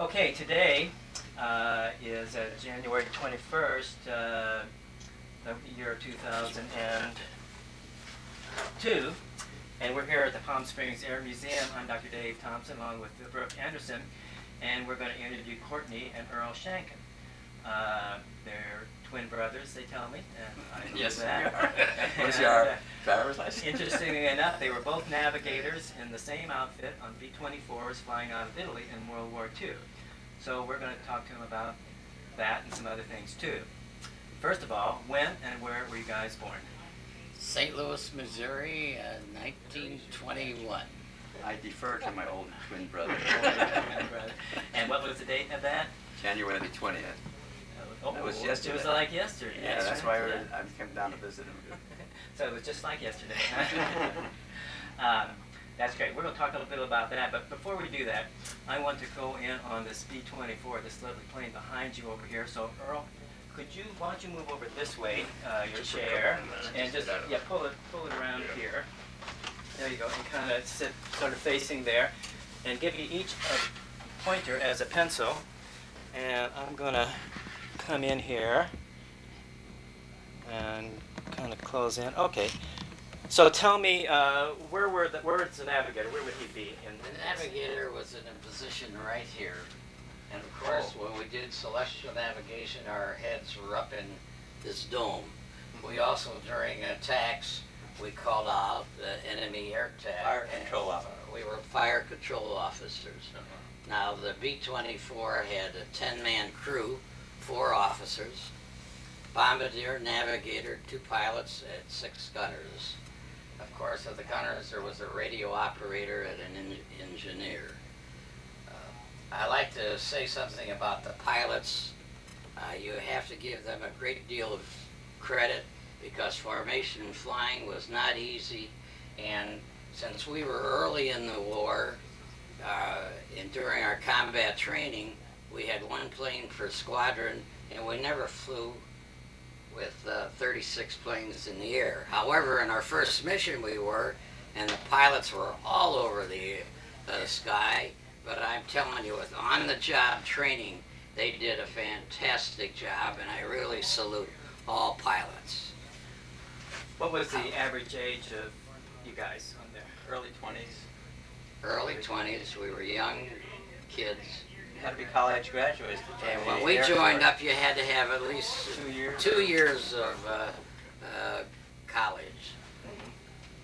Okay, today is January 21st, the year 2002, and we're here at the Palm Springs Air Museum. I'm Dr. Dave Thompson, along with Brooke Anderson, and we're going to interview Courtney and Earl Shanken. They're twin brothers, they tell me, and I believe yes, that. What's your driver's license? Interestingly enough, they were both navigators in the same outfit on B-24s flying out of Italy in World War II. So we're going to talk to them about that and some other things too. First of all, when and where were you guys born? St. Louis, Missouri, 1921. I defer to my old twin brother. And what was the date of that? January the 20th. Oh, that was yesterday. It was like yesterday. Yeah, that's why I came down to visit him. So it was just like yesterday. That's great. We're going to talk a little bit about that, but before we do that, I want to go in on this B-24, this lovely plane behind you over here. So Earl, why don't you move over this way, your chair, and just pull it around here. There you go, and kind of sit sort of facing there, and give you each a pointer as a pencil. And I'm going to come in here and kind of close in. Okay. So tell me, where's the Navigator? Where would he be? The Navigator was in a position right here. And of course, when we did celestial navigation, our heads were up in this dome. We also, during attacks, we called out the enemy air attack. Fire control officer. We were fire control officers. Now, the B-24 had a 10-man crew, 4 officers, bombardier, navigator, 2 pilots, and 6 gunners. Of course, of the gunners, there was a radio operator and an engineer. I like to say something about the pilots. You have to give them a great deal of credit because formation flying was not easy. And since we were early in the war, and during our combat training, we had 1 plane per squadron, and we never flew with 36 planes in the air. However, in our first mission we were, and the pilots were all over the sky, but I'm telling you, with on-the-job training, they did a fantastic job, and I really salute all pilots. What was the average age of you guys on there? Early 20s. Early 20s, we were young kids. You had to be college graduates. And when we joined up, you had to have at least 2 years of college.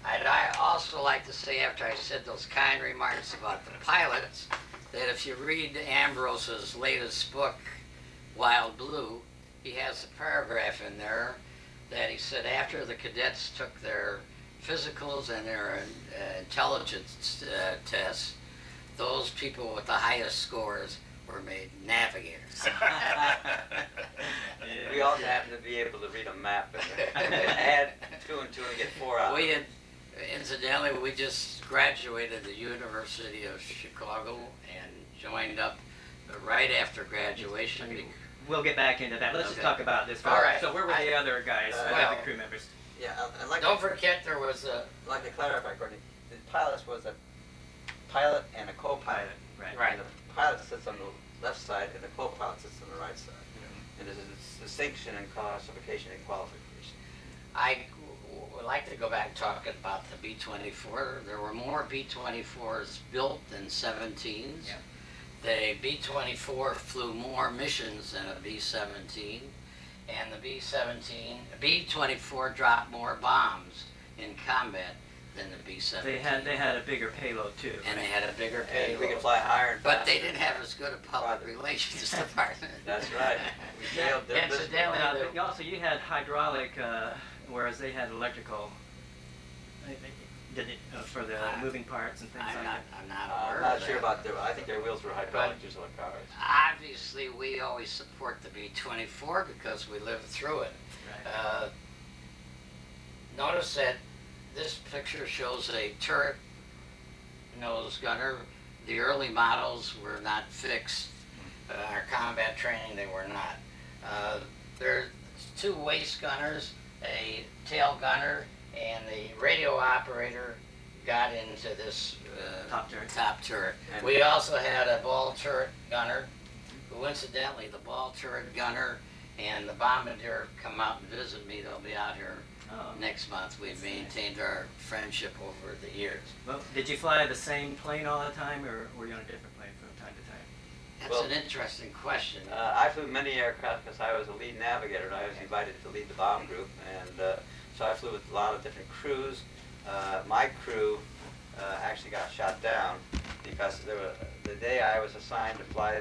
I'd also like to say, after I said those kind remarks about the pilots, that if you read Ambrose's latest book, Wild Blue, he has a paragraph in there that he said after the cadets took their physicals and their intelligence tests, those people with the highest scores were made navigators. We all happen to be able to read a map and add 2 and 2 and get 4 out. Incidentally, we just graduated the University of Chicago and joined up right after graduation. We'll get back into that. Let's just talk about this. All right. So where were the other guys, the crew members? Yeah, don't forget there was a... I'd like to clarify, Courtney. The pilot was a pilot and a co-pilot. Right. And the pilot sits on the left side and the co-pilot sits on the right side. And there's a distinction in classification and qualification. I would like to go back and talk about the B-24. There were more B-24s built than 17s. Yeah. The B-24 flew more missions than a B-17. And the B-24 dropped more bombs in combat than the B-17. They had a bigger payload too. And they had a bigger payload. And we could fly higher and but they didn't have as good a public relations department. That's right. Incidentally, you had hydraulic, whereas they had electrical. For the moving parts and things like that. I'm not aware I'm not sure about I think their wheels were hydraulic, just like ours. Obviously, we always support the B-24 because we lived through it. Right. Notice that this picture shows a turret nose gunner. The early models were not fixed. Our combat training, they were not. There are 2 waist gunners, a tail gunner, and the radio operator got into this top turret. And- We also had a ball turret gunner, who incidentally, the ball turret gunner and the bombardier come out and visit me. They'll be out here Oh. next month. We've maintained our friendship over the years. Well, did you fly the same plane all the time, or were you on a different plane from time to time? That's Well, an interesting question. I flew many aircraft because I was a lead navigator and I was invited to lead the bomb group, and so I flew with a lot of different crews. My crew actually got shot down because the day I was assigned to fly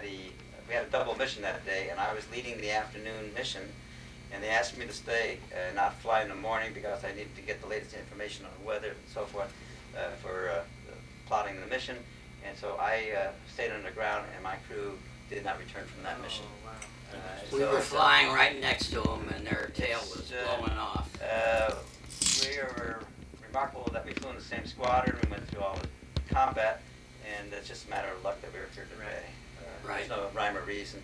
we had a double mission that day, and I was leading the afternoon mission, and they asked me to stay and not fly in the morning because I needed to get the latest information on weather and so forth for plotting the mission. And so I stayed on the ground, and my crew did not return from that mission. Oh, wow. We were flying right next to them, and their tail was blowing off. We were remarkable that we flew in the same squadron. We went through all the combat, and it's just a matter of luck that we were here today. Right. There's no rhyme or reason.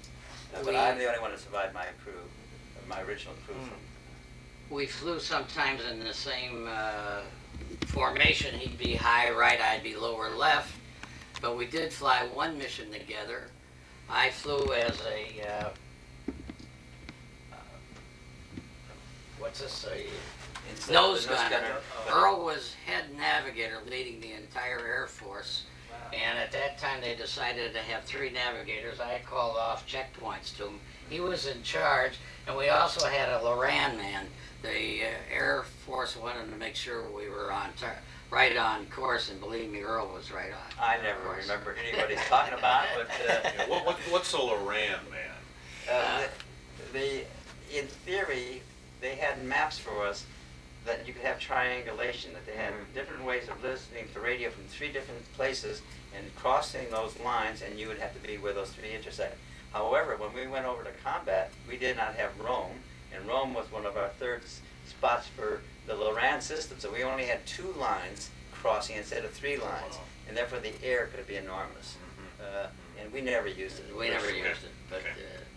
But We- I'm the only one that survived my crew, my original crew. We flew sometimes in the same formation. He'd be high right, I'd be lower left. But we did fly one mission together. I flew as a, what's this, a nose gunner. Earl was head navigator leading the entire Air Force. Wow. And at that time they decided to have 3 navigators. I called off checkpoints to him. He was in charge, and we also had a Loran man. The Air Force wanted to make sure we were right on course, and believe me, Earl was right on. I never remember anybody's talking about, but Yeah, what's a Loran, man? in theory, they had maps for us that you could have triangulation, that they had different ways of listening to radio from 3 different places and crossing those lines, and you would have to be where those 3 intersect. However, when we went over to combat, we did not have Rome, and Rome was one of our third spots for the Loran system, so we only had 2 lines crossing instead of 3 lines, and therefore the air could be enormous. And we never used it. We never used it, but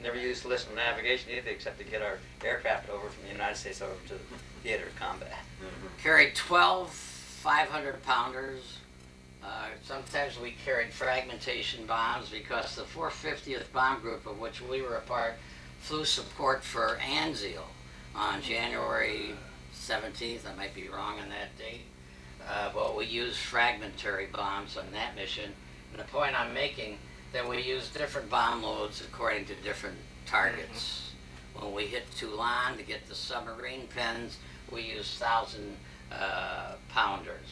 Never used listening navigation either, except to get our aircraft over from the United States over to the theater of combat. carried 12 500-pounders. Sometimes we carried fragmentation bombs because the 450th Bomb Group, of which we were a part, flew support for Anzio on January 17th. I might be wrong on that date. But we used fragmentary bombs on that mission. And the point I'm making, that we used different bomb loads according to different targets. When we hit Toulon to get the submarine pens, we used 1,000-pounders.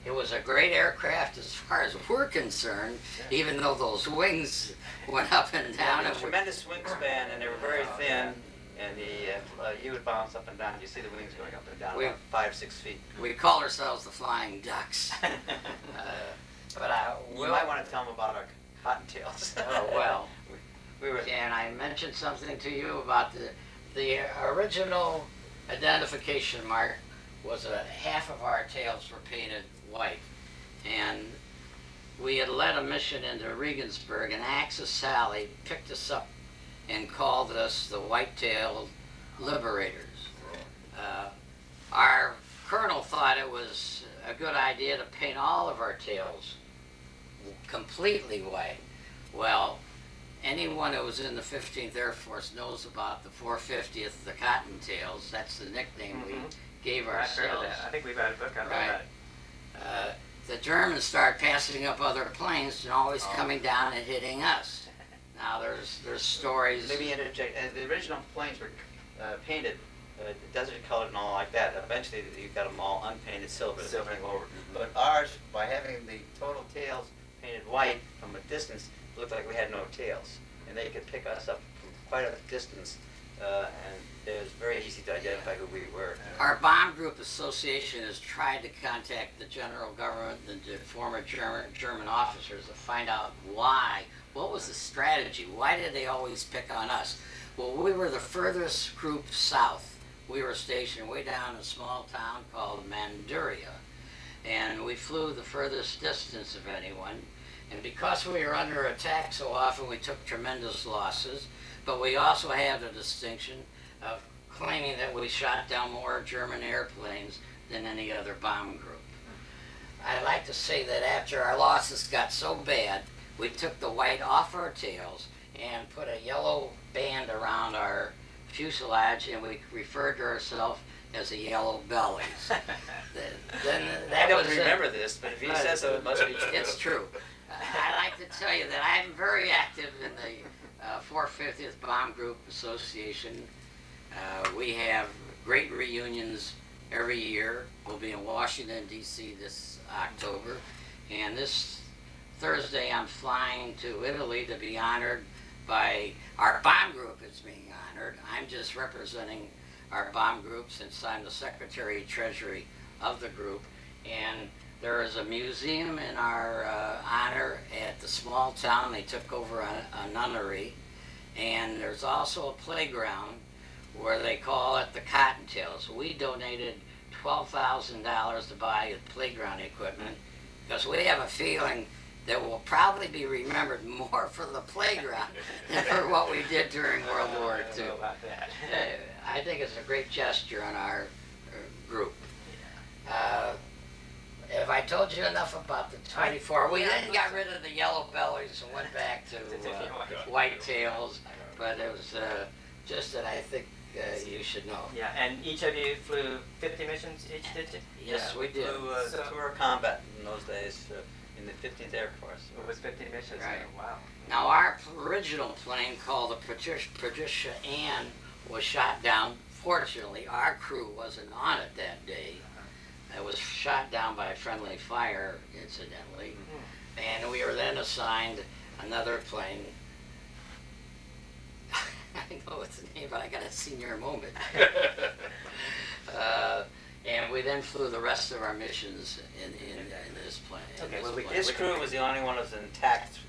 It was a great aircraft as far as we're concerned, even though those wings went up and down. They had a tremendous wingspan, and they were very thin, and you would bounce up and down. You see the wings going up and down about 5-6 feet. We called ourselves the Flying Ducks. You might want to tell them about our cottontails. Oh, well. we were. And I mentioned something to you about the original identification mark was half of our tails were painted white. And we had led a mission into Regensburg, and Axis Sally picked us up and called us the White-tailed Liberators. Our colonel thought it was a good idea to paint all of our tails completely white. Well, anyone who was in the 15th Air Force knows about the 450th, the Cottontails. That's the nickname we gave ourselves. I've heard of that. I think we've had a book on Right. that. The Germans start passing up other planes and always coming down and hitting us. Now there's stories. Let me interject. The original planes were painted desert colored and all like that. Eventually, you got them all unpainted silver. Silver. That came over. But ours, by having the total tails painted white from a distance, it looked like we had no tails, and they could pick us up from quite a distance, and it was very easy to identify who we were. Our bomb group association has tried to contact the general government and the former German officers to find out why. What was the strategy? Why did they always pick on us? Well, we were the furthest group south. We were stationed way down in a small town called Manduria, and we flew the furthest distance of anyone. And because we were under attack so often, we took tremendous losses, but we also had the distinction of claiming that we shot down more German airplanes than any other bomb group. I like to say that after our losses got so bad, we took the white off our tails and put a yellow band around our fuselage, and we referred to ourselves as the Yellow Bellies. Then that I don't was, remember this, but if he says so, it must be true. It's true. I like to tell you that I'm very active in the 450th Bomb Group Association. We have great reunions every year. We'll be in Washington, D.C. this October. And this Thursday, I'm flying to Italy to be honored by our bomb group is being honored. I'm just representing our bomb group since I'm the Secretary Treasury of the group. And there is a museum in our honor at the small town. They took over a nunnery. And there's also a playground where they call it the Cottontails. We donated $12,000 to buy playground equipment because we have a feeling that we'll probably be remembered more for the playground than for what we did during World War II. I don't know about that. I think it's a great gesture on our group. If I told you enough about the 24, we then got rid of the yellow bellies and went back to white tails, but it was just that I think you should know. Yeah, and each of you flew 50 missions each, did you? Yes, we did. Flew tour combat in those days in the 15th Air Force. It was 50 missions? Right. Wow. Now, our original plane called the Patricia Ann was shot down. Fortunately, our crew wasn't on it that day. It was shot down by friendly fire, incidentally. And we were then assigned another plane. I know its name, but I got a senior moment. And we then flew the rest of our missions in this plane. Okay, this well, plane. This crew was the only one that was intact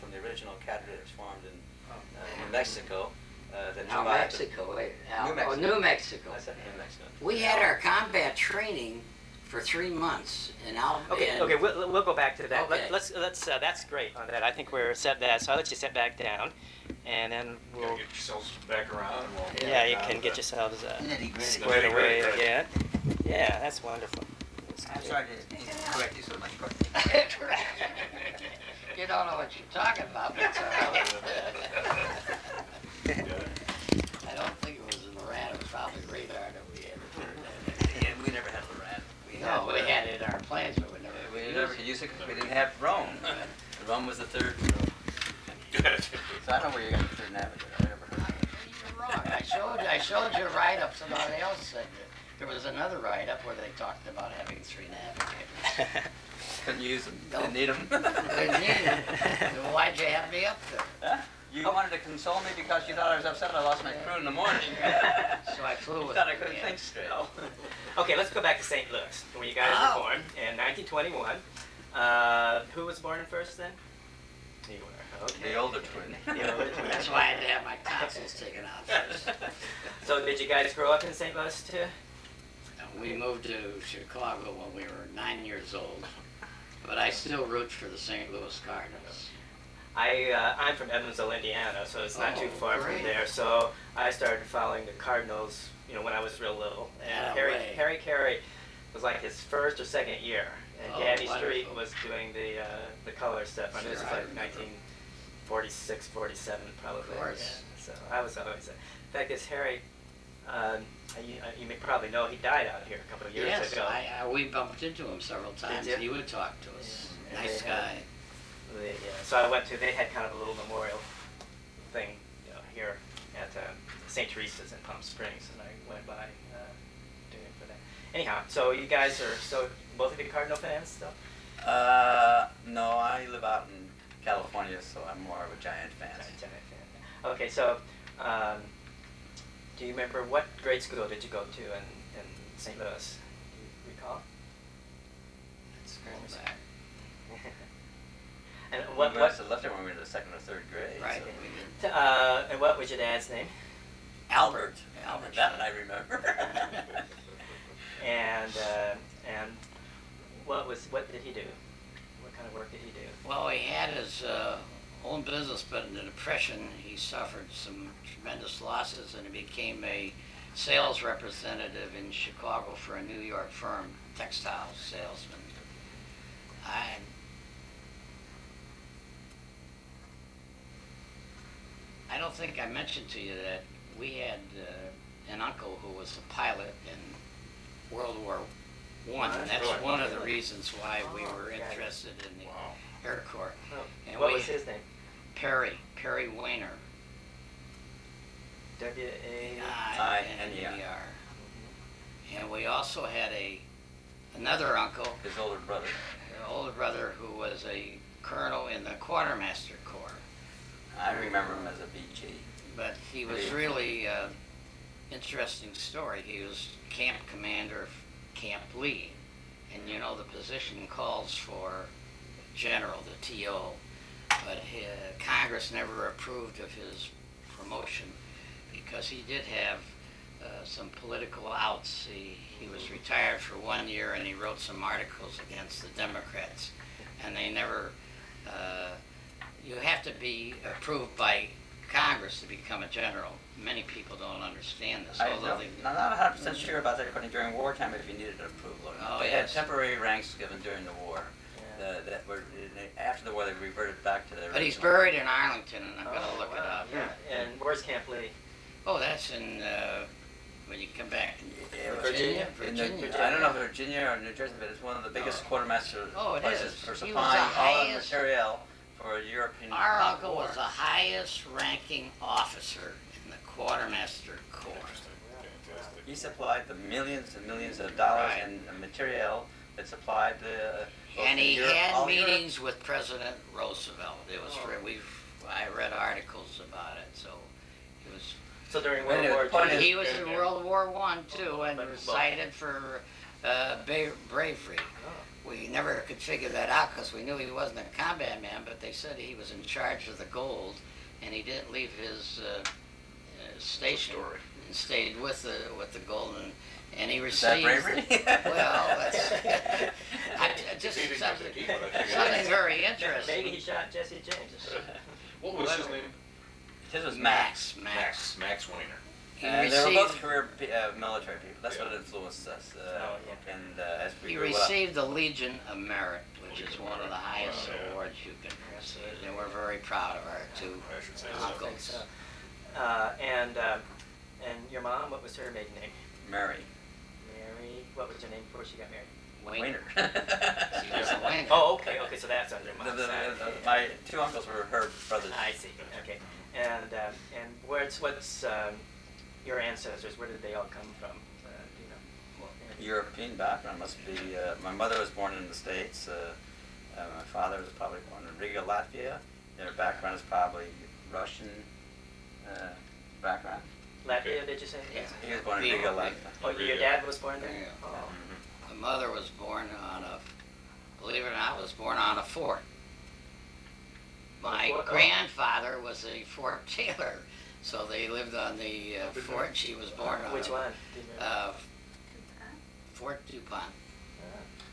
from the original cadre that was formed in New Mexico. That Now, survived. Mexico, wait. New Mexico. Oh, New Mexico. I said New Mexico. We had our combat training for 3 months, and Okay, we'll go back to that. Okay. Let's that's great on that. I think we're set that, so I'll let you sit back down, and then You we'll, gotta get yourselves back around and we'll. yeah, you can get yourselves Nitty-gritty. squared away Nitty-gritty. again. Yeah, that's wonderful. That's I'm good. sorry to correct you so much, Courtney. you don't know what you're talking about. But it's all right. I don't think it was in Iran. It was probably radar that we had. Yeah, we never had Loran. No, we had it in our plans, but we never. We never could use it because we didn't have Rome. Rome was the third. So I don't know where you got the third navigator. I never heard of it. You're wrong. I showed you a write-up. Somebody else said that. There was another write-up where they talked about having 3 navigators. Couldn't use them. No. Didn't need them. Didn't need it. Then why'd you have me up there? Huh? You wanted to console me because you thought I was upset I lost my crew in the morning. So I flew You with thought I them couldn't again. think straight. Okay, let's go back to St. Louis, where you guys Oh. were born in 1921. Who was born first then? You were. Okay. The older twin. The older twin. That's why I had to have my tonsils taken out first. So did you guys grow up in St. Louis too? We moved to Chicago when we were 9 years old, but I still root for the St. Louis Cardinals. I'm from Evansville, Indiana, so it's not too Oh, far great. from there. So I started following the Cardinals, when I was real little. And Atta-way. Harry Carey was like his first or second year, and Oh, Gabby wonderful. Street was doing the color stuff. I mean, this Sure, was I like remember. 1946, 47, probably. Of course. Yeah. So I was always. In fact, this Harry, you may probably know, he died out here a couple of years Yes, ago. we bumped into him several times. you? He would talk to us. Yeah. Nice They had- guy. So I went to, they had kind of a little memorial thing here at St. Teresa's in Palm Springs, and I went by doing it for that. Anyhow, so you guys are still both of you Cardinal fans still? No, I live out in California, so I'm more of a Giant fan. Giant fan. Okay, so do you remember what grade school did you go to in St. Louis? Do you recall? Let's scroll back. And We what must have left it when we were in the second or third grade. Right. So. we did. and what was your dad's name? Albert. Albert. That I remember. And what did he do? What kind of work did he do? Well, he had his own business, but in the Depression, he suffered some tremendous losses, and he became a sales representative in Chicago for a New York firm, textile salesman. I don't think I mentioned to you that we had an uncle who was a pilot in World War One, and that's Really? one of the reasons why we were okay. interested in the Wow. Air Corps. Oh, And what we- was his name? Perry Weiner. W-A... I-N-E-R. And we also had another uncle, His older brother. an older brother who was a colonel in the Quartermaster Corps. I remember him as a BG. But he was really interesting story. He was camp commander of Camp Lee. And you know the position calls for general, the TO. But Congress never approved of his promotion because he did have some political outs. He was retired for 1 year and he wrote some articles against the Democrats. And they never, you have to be approved by Congress to become a general. Many people don't understand this. I'm not 100% sure about that according during wartime if you needed approval or not. Oh, They yes. had temporary ranks given during the war. Yeah. That were after the war they reverted back to the But he's original. buried in Arlington, and I'm going to Oh, look it wow, up. Yeah. And where's Camp Lee? Oh, that's in, when you come back. Yeah, Virginia? in the- Virginia. I don't know if Virginia or New Jersey, but it's one of the biggest quartermaster Oh, it places is. for He was supplying the all the highest- material for European Our uncle war. was the highest ranking officer in the Quartermaster Corps. Fantastic. He supplied the millions and millions of dollars Right. in material that supplied the. And he had meetings with President Roosevelt. It was, I read articles about it, so it was. So during Well, World War the point II, is- He was in World War One too, and But- was cited for bravery. Oh. We never could figure that out because we knew he wasn't a combat man, but they said he was in charge of the gold, and he didn't leave his station Story. and stayed with the gold, and he Is that received. bravery? Well, that's just Eating something, was the key, but I think something it's- very maybe interesting. he shot Jesse James. What was his name? His was Max. Max Weiner. He And they were both received, career military people. That's what influenced us. Oh, yeah. And as we he grew up. received the Legion of Merit, which is one of the highest Wow, yeah. awards you can receive, and we're very proud of our two I should say I so. don't think uncles. so. And your mom, what was her maiden name? Mary. Mary. What was her name before she got married? Weiner. She was a Weiner. Oh, okay, so that's under mom's side. My two uncles were her brothers. I see. Okay. And what's your ancestors? Where did they all come from? Do you know? European background must be. My mother was born in the States. My father was probably born in Riga, Latvia. Their background is probably Russian background. Latvia, did you say? Yeah. He was born in Riga, Riga, Riga. Latvia. Oh, your dad was born there? Yeah. Oh. My mother was born on believe it or not, was born on a fort. My Fort, oh. grandfather was a fort jailer, so they lived on the fort. She was born on Which one? Do you remember? Fort DuPont,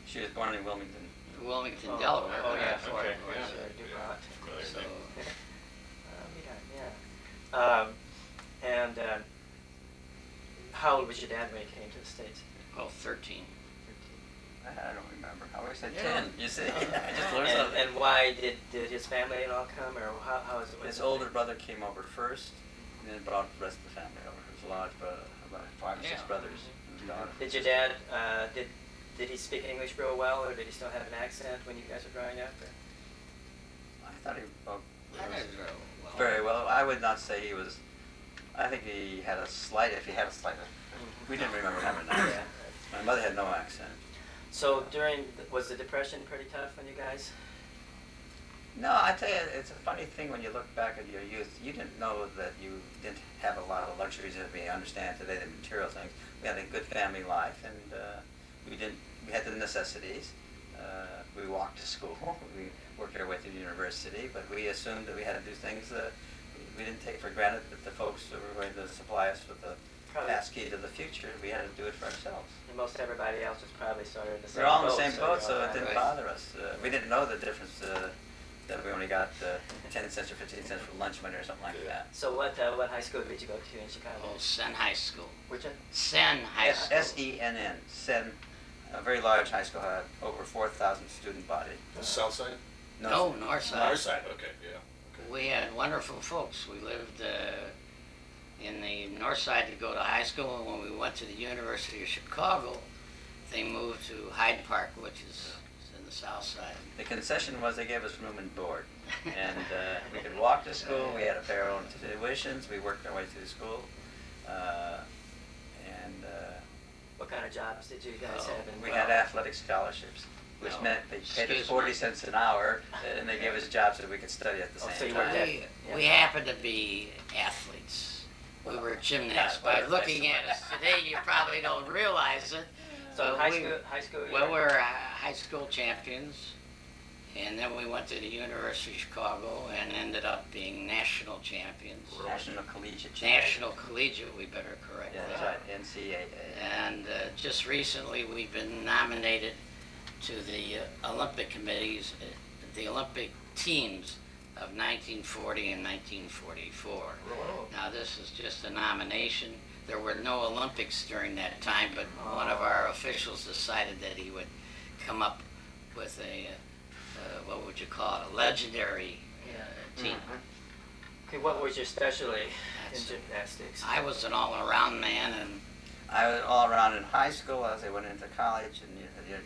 She was born in Wilmington. Wilmington, Oh, Delaware. oh, where yeah, that fort okay, was. yeah. Sure, DuPont. Familiar So, name. And how old was your dad when he came to the States? 13. I don't remember. I always said Yeah. 10. You see, I just learned And, something. and why did his family and all come, or how is it? His older brother came over first, and then brought the rest of the family over. It was a large, about 5 or 6 Yeah. brothers. And his daughter. Did your dad did he speak English real well, or did he still have an accent when you guys were growing up? Or? I thought he spoke Very very well. I would not say he was. I think he had a slight. If he had a slight, we didn't remember having an accent. My mother had no accent. So was the Depression pretty tough on you guys? No, I tell you, it's a funny thing when you look back at your youth. You didn't know that you didn't have a lot of luxuries that we understand today, the material things. We had a good family life, and we had the necessities. We walked to school. We worked our way through the university, but we assumed that we had to do things that we didn't take for granted that the folks that were going to supply us with the Probably. pass key to the future. We had to do it for ourselves. And most everybody else was probably sort of in the same We're all in boat. the same boat, so you're it didn't Right. bother us. We didn't know the difference that we only got 10 cents or 15 cents for lunch money or something like that. So what high school did you go to in Chicago? Oh, Sen High School. Which one? Sen High School. S-E-N-N, Sen a very large high school, had over 4,000 student body. The south side? No, north side. North side, okay, yeah. Okay. We had wonderful folks. We lived in the north side to go to high school, and when we went to the University of Chicago, they moved to Hyde Park, which is in the south side. The concession was they gave us room and board. And we could walk to school, we had to pay our own tuitions, we worked our way through school. What kind of jobs did you guys have? We had athletic scholarships, which No. meant they paid us Excuse 40 me. cents an hour, and they gave us jobs so we could study at the Oh, so same you time. worked at- We happened to be athletes. We were gymnasts. By looking at us today, you probably don't realize it. So But high we- school. Well, we're high school champions, and then we went to the University of Chicago and ended up being national champions. National Collegiate Champions. National collegiate, we better correct Yeah, that. that's right, NCAA. And just recently, we've been nominated to the Olympic committees, the Olympic teams of 1940 and 1944. Whoa. Now, this is just a nomination. There were no Olympics during that time, but one of our officials decided that he would come up with a, what would you call it, a legendary team. Okay, what was your specialty in That's- gymnastics? I was an all-around man, and I was all around in high school. As I went into college and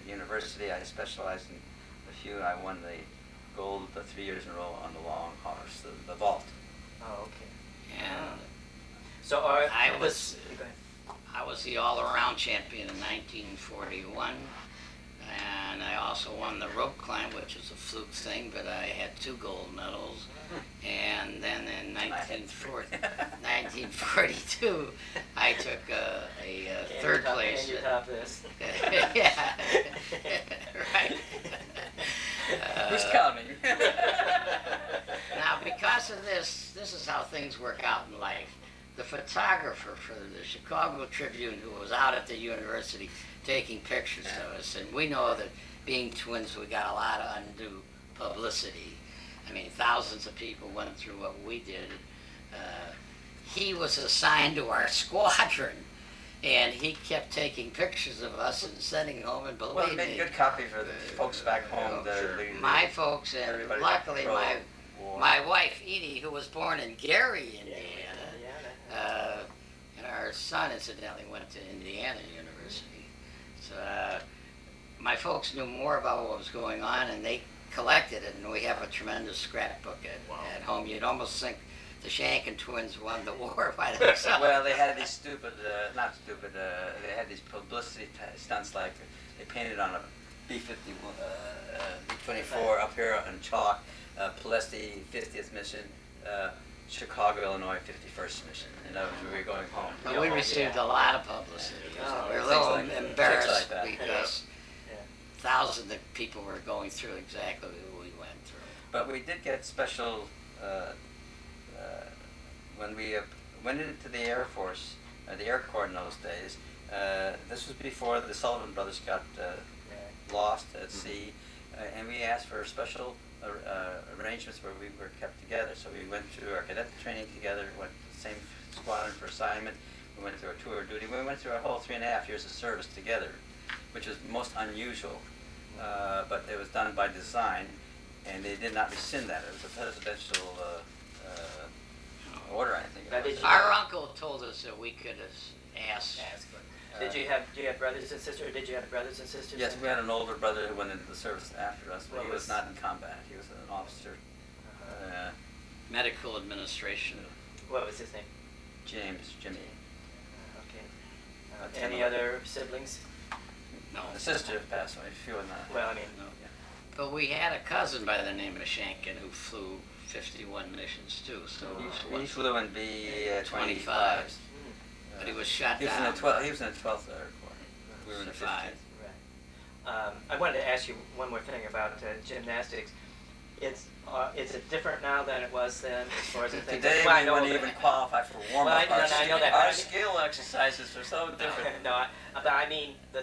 university, I specialized in a few. I won the gold 3 years in a row on the long horse, the vault. Oh, okay. and So I this- was- go ahead. I was the all-around champion in 1941, and I also won the rope climb, which is a fluke thing, but I had 2 gold medals. And then in 1942, I took a third place. Can you top this? Yeah, right. Who's counting? Now, because of this is how things work out in life. The photographer for the Chicago Tribune, who was out at the university taking pictures of us, and we know that being twins, we got a lot of undue publicity. I mean, thousands of people went through what we did. He was assigned to our squadron, and he kept taking pictures of us and sending home, and Well, believe it made me, good copy for the folks back home. my folks, and everybody luckily pro my war. wife Edie, who was born in Gary, Indiana, and our son incidentally went to Indiana University. So my folks knew more about what was going on, and they collected it, and we have a tremendous scrapbook at home. You'd almost think the Shanken twins won the war by themselves. Well, they had these they had these publicity stunts, like they painted on a B-24 up here on chalk, Palesti 50th mission, Chicago, Illinois 51st mission, and that was where we were going home. But we received a lot of publicity. Oh, We were a things little like that. embarrassed Things like that. because Yeah. thousands of people were going through exactly what we went through. But we did get special when we went into the Air Force, the Air Corps in those days. This was before the Sullivan brothers got lost at sea, and we asked for special arrangements where we were kept together. So we went through our cadet training together, went to the same squadron for assignment, we went through our tour of duty, we went through our whole 3.5 years of service together, which was most unusual, but it was done by design, and they did not rescind that. It was a presidential order, I think. Now, did you- Our uncle told us that we could ask. Do you have brothers and sisters? Or did you have brothers and sisters? Yes, we had an older brother who went into the service after us, but What he was was- not in combat. He was an officer. Medical administration. What was his name? Jimmy. Okay. Tim Any Miller. other siblings? No. The sister passed away, few in that. Well, I mean, No. But we had a cousin by the name of Shanken who flew 51 missions too. So He flew in B-25. 25. But he was shot He was in down. the 12th. He was in the 12th Air Corps. We were in the Survived. 15th. right. I wanted to ask you one more thing about gymnastics. Is it different now than it was then as far as the things? Today Well, I we know wouldn't that- even qualify for warm-up. Well, I know that, but I Our mean- skill exercises are so different. No, but I mean, do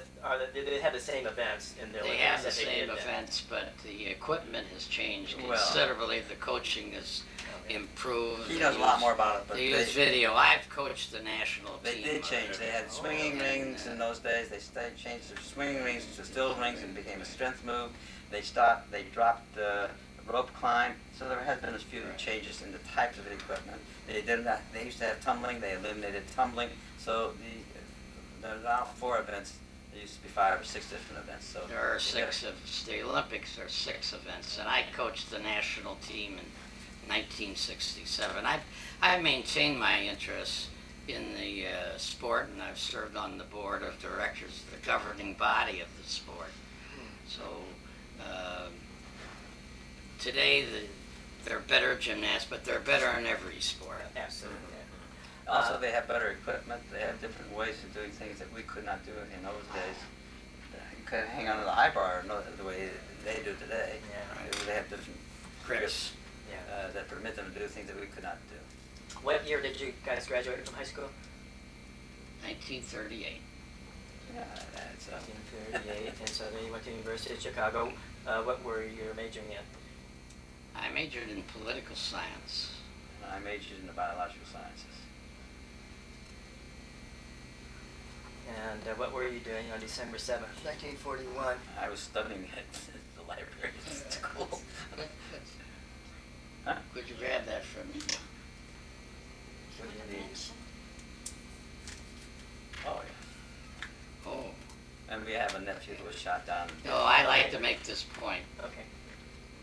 they have the same events in their They Olympics have the that they same did then? events, but the equipment has changed Well- considerably. The coaching has Okay. improved. He knows a lot more about it, but They use video. I've coached the national they team. did change. They had swinging rings in those days. They changed their swinging rings to still rings and became a strength move. They dropped the rope climb. So there has been a few changes in the types of equipment. They used to have tumbling. They eliminated tumbling. So there are now 4 events. There used to be 5 or 6 different events. So There are 6 of the Olympics are 6 events, and I coached the national team in 1967. I've maintained my interest in the sport, and I've served on the board of directors, the governing body of the sport. So today they're better gymnasts, but they're better in every sport. Absolutely. Also, they have better equipment. They have different ways of doing things that we could not do in those days. You could hang on to the high bar the way they do today. Yeah. They have different grips Yeah. that permit them to do things that we could not do. What year did you guys graduate from high school? 1938. Yeah, that's 1938, and so then you went to the University of Chicago. What were you majoring in? I majored in political science. I majored in the biological sciences. And what were you doing on December 7th, 1941? I was studying at the library at school. Huh? Could you grab that from me? What do you need? Oh, yeah. Oh. And we have a nephew who was shot down. No, I like to make this point. Okay.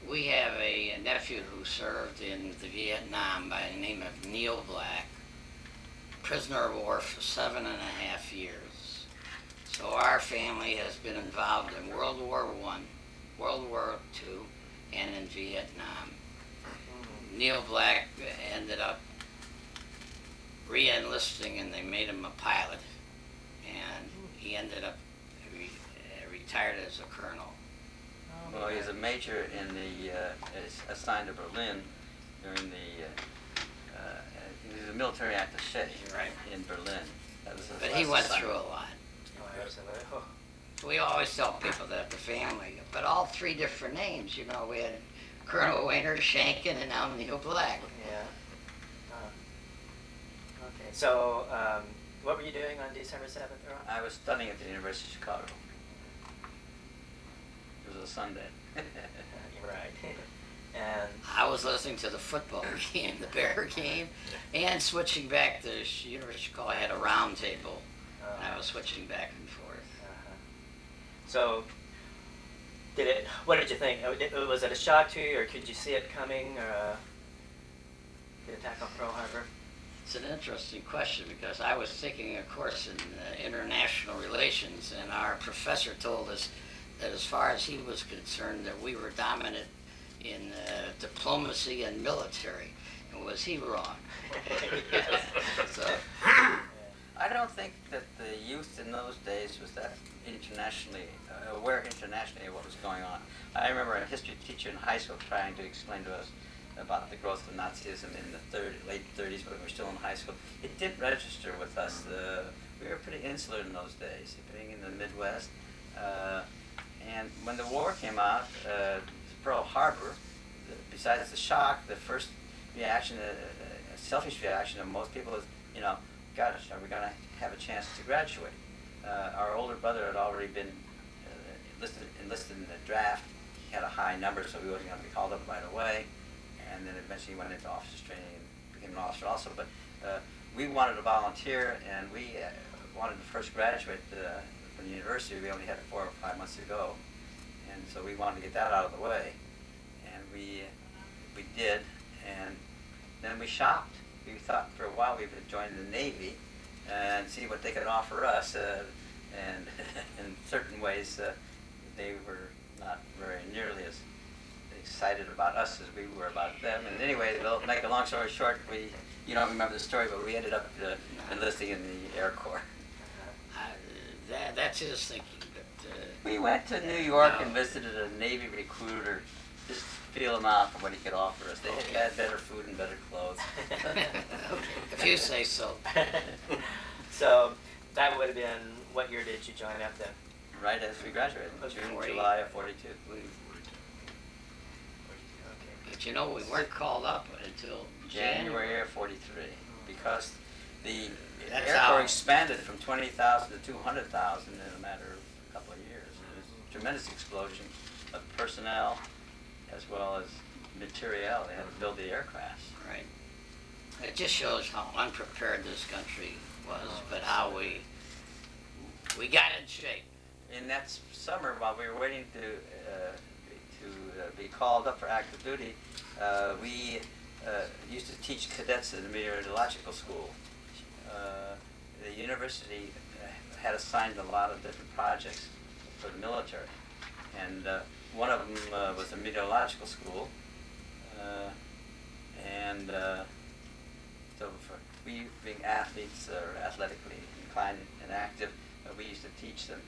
We have a nephew who served in the Vietnam by the name of Neil Black, prisoner of war for 7.5 years. So our family has been involved in World War I, World War II, and in Vietnam. Neil Black ended up re-enlisting, and they made him a pilot, and he ended up retired as a colonel. Well, he was a major in the, assigned to Berlin during the, he was a military attaché Right. in Berlin. That was his But he last went assignment. through a lot. Oh, absolutely. Oh. We always tell people that the family, but all 3 different names, you know, we had Colonel Wayner, Shanken, and now Neil Black. Yeah. Okay. So, what were you doing on December 7th, Earl? I was studying at the University of Chicago. It was a Sunday. You're right. And I was listening to the football game, the Bear game, and switching back to the University of Chicago. I had a round table, and I was switching back and forth. So, what did you think? Was it a shock to you, or could you see it coming, or the attack on Pearl Harbor? It's an interesting question because I was taking a course in international relations, and our professor told us that as far as he was concerned, that we were dominant in diplomacy and military. And was he wrong? So, I don't think that the youth in those days was that internationally aware internationally of what was going on. I remember a history teacher in high school trying to explain to us about the growth of Nazism in the late 30s when we were still in high school. It didn't register with us. We were pretty insular in those days, being in the Midwest. And when the war came out, Pearl Harbor, besides the shock, the first reaction, a selfish reaction of most people is, you know, gosh, are we going to have a chance to graduate? Our older brother had already been enlisted in the draft. He had a high number, so he wasn't going to be called up right away. And then eventually went into officers training and became an officer also. But we wanted to volunteer, and we wanted to first graduate from the university. We only had 4 or 5 months to go. And so we wanted to get that out of the way. And we did, and then we shopped. We thought for a while we would join the Navy and see what they could offer us. And in certain ways, they were not very nearly as excited about us as we were about them. And anyway, to make a long story short, you don't remember the story, but we ended up enlisting in the Air Corps. That's his thinking. But, We went to New York No. and visited a Navy recruiter just feel him out for what he could offer us. They had better food and better clothes. If you say so. So that would have been, what year did you join up then? Right as we graduated, Was June, 40. July of 42. Okay. But you know, we weren't called up until January of 43, because the That's Air how- Corps expanded from 20,000 to 200,000 in a matter of a couple of years. It was a tremendous explosion of personnel as well as materiel. They had to build the aircrafts. Right. It just shows how unprepared this country was, but how we got in shape. In that summer, while we were waiting to be called up for active duty, we used to teach cadets in the meteorological school. The university had assigned a lot of different projects for the military, and one of them was a meteorological school, and so for we being athletes or athletically inclined and active, we used to teach them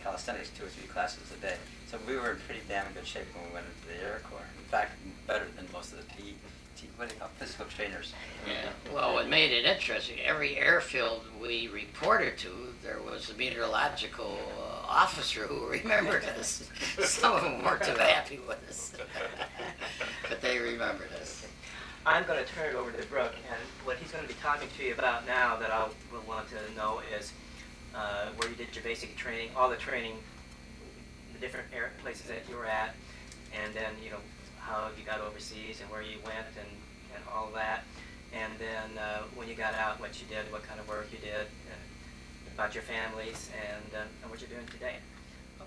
calisthenics 2 or 3 classes a day. So we were in pretty damn good shape when we went into the Air Corps. In fact, better than most of the what do you call physical trainers. Yeah. Well, what made it interesting, every airfield we reported to, there was a meteorological officer who remembered us. Some of them weren't too happy with us, but they remembered us. I'm going to turn it over to Brooke, and what he's going to be talking to you about now that I will want to know is where you did your basic training, all the training, the different places that you were at, and then, you know, how you got overseas and where you went and all of that. And then when you got out, what you did, what kind of work you did, about your families, and what you're doing today.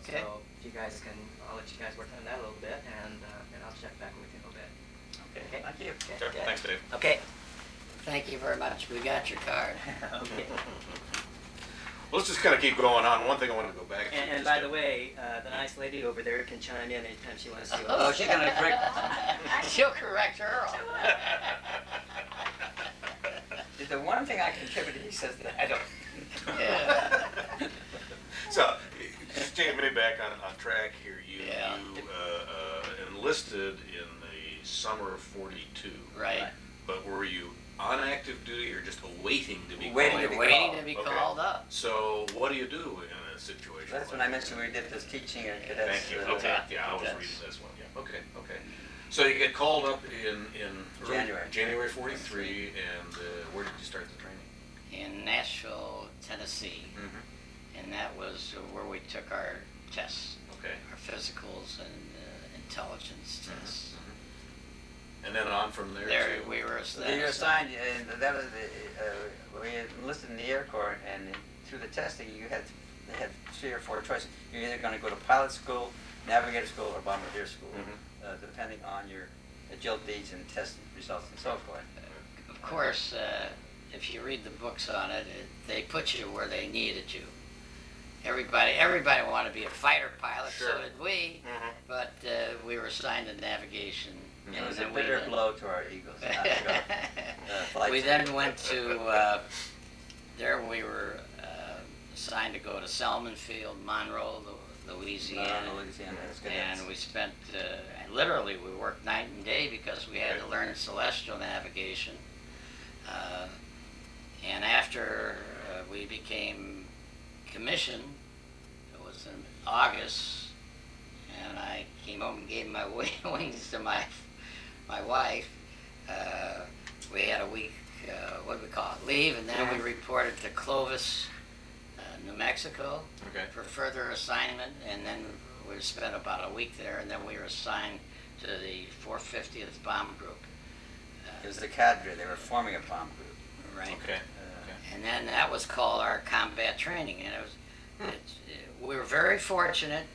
Okay. So if you guys can, I'll let you guys work on that a little bit, and I'll check back with you a little bit. Okay, thank you. Okay. Sure. Thanks, Dave. Okay. Thank you very much. We got your card. Okay. Well, let's just kind of keep going on. One thing I wanted to go back to. And by the way, the nice lady over there can chime in anytime she wants to. Oh, she's gonna correct. She'll correct Earl. The one thing I contributed, he says that I don't. Yeah. So, just take me back on track here. You Yeah. Enlisted in the summer of 42. Right. But were you on active duty or just awaiting to be Waiting called? to be Waiting called. to be Okay. called up. So, what do you do in a situation That's like when I that? mentioned we did this teaching and cadets. Thank you. Okay. Yeah, I was Cadets. reading this one. Yeah. Okay. Okay. So you get called up in January. January 43, and where did you start the training? In Nashville, Tennessee, Mm-hmm. and that was where we took our tests, Okay. our physicals and intelligence tests. And then on from there. There to, we were So you were assigned, and that was we enlisted in the Air Corps, and through the testing, they had 3 or 4 choices. You're either going to go to pilot school, navigator school, or bombardier school, depending on your agilities and test results and so forth. Of course, if you read the books on it, they put you where they needed you. Everybody wanted to be a fighter pilot, Sure. so did we, Mhm. but we were assigned to navigation. It was a then we bitter then- blow to our egos. Not to go, flight We school. then went to, there we were assigned to go to Selman Field, Monroe, Louisiana. Louisiana, that's good. And we spent, literally, we worked night and day because we had to learn celestial navigation. And after we became commissioned, it was in August, and I came home and gave my wings to my wife. We had a week, what do we call it, leave, and then we reported to Clovis, New Mexico, Okay. for further assignment, and then we spent about a week there, and then we were assigned to the 450th Bomb Group. It was the cadre. They were forming a bomb group. Right. Okay. And then that was called our combat training, and we were very fortunate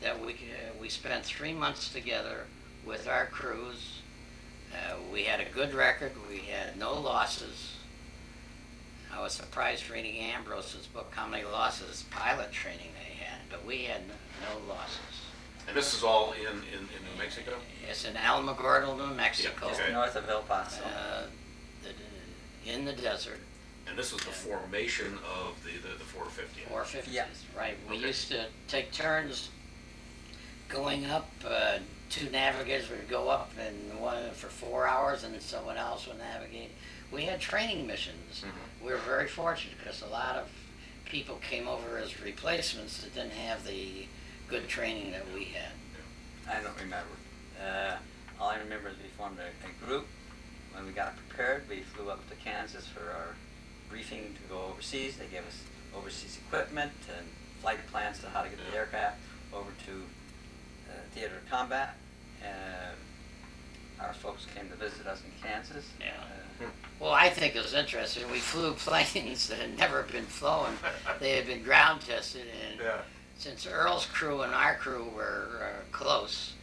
that we spent 3 months together with our crews. We had a good record. We had no losses. I was surprised reading Ambrose's book how many losses pilot training they had, but we had no losses. And this is all in New Mexico? It's in Alamogordo, New Mexico, Yeah, okay. North of El Paso. in the desert. And this was the formation of the 450. 450s, Yeah. right. We Okay. used to take turns going up, two navigators would go up and one for 4 hours and someone else would navigate. We had training missions. We were very fortunate because a lot of people came over as replacements that didn't have the good training that we had. I don't remember. All I remember is we formed a group. When we got prepared, we flew up to Kansas for our briefing to go overseas. They gave us overseas equipment and flight plans to how to get the aircraft over to theater of combat. Our folks came to visit us in Kansas. Well, I think it was interesting. We flew planes that had never been flown. They had been ground tested, and since Earl's crew and our crew were close,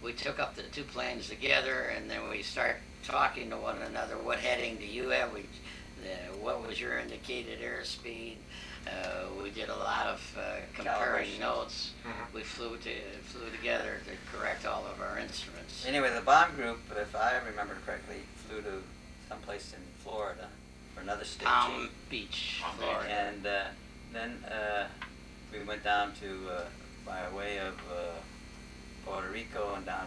we took up the two planes together, and then we start talking to one another. What heading do you have? What was your indicated airspeed? We did a lot of comparing notes. We flew together to correct all of our instruments. Anyway, the bomb group, if I remember correctly, flew to someplace in Florida for another staging. Palm Beach, Florida. And then we went down to, by way of Puerto Rico and down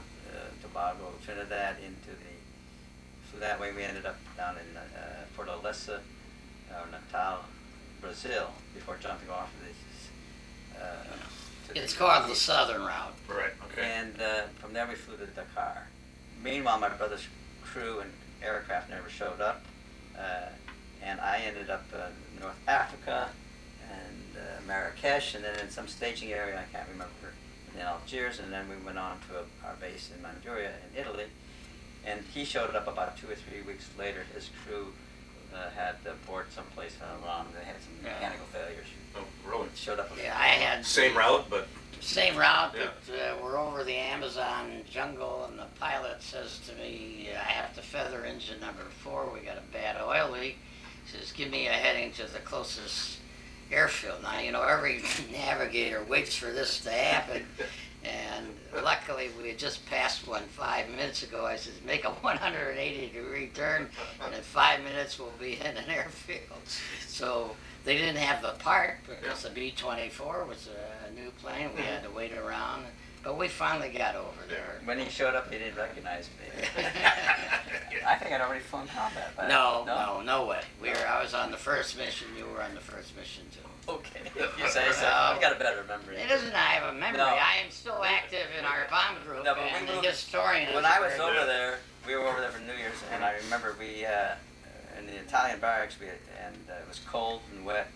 Tobago, Trinidad, flew that way. We ended up down in Fortaleza, Natal, Brazil, before jumping off of It's called the Southern Route. Right, okay. And from there we flew to Dakar. Meanwhile, my brother's crew and aircraft never showed up, and I ended up in North Africa and Marrakesh, and then in some staging area I can't remember, in Algiers, and then we went on to our base in Manchuria in Italy. And he showed up about 2 or 3 weeks later. His crew had to board someplace around. They had some mechanical failures. Oh, really? Showed up. Yeah, I had Same route, but same route, but we're over the Amazon jungle, and the pilot says to me, I have to feather engine number 4. We got a bad oil leak. He says, give me a heading to the closest airfield. Now, you know, every navigator waits for this to happen. And luckily, we had just passed one 5 minutes ago. I said, make a 180-degree turn, and in 5 minutes, we'll be in an airfield. So they didn't have the part because the B-24 was a new plane. We had to wait around. But we finally got over there. When he showed up, he didn't recognize me. I think I'd already flown combat. But No way. I was on the first mission. You were on the first mission, too. Okay, if you say so. I've got a better memory. It isn't I have a memory. No. I am still active in our bomb group, No, but and we the historian. When I was over there, we were over there for New Year's, and I remember we, in the Italian barracks, and it was cold and wet,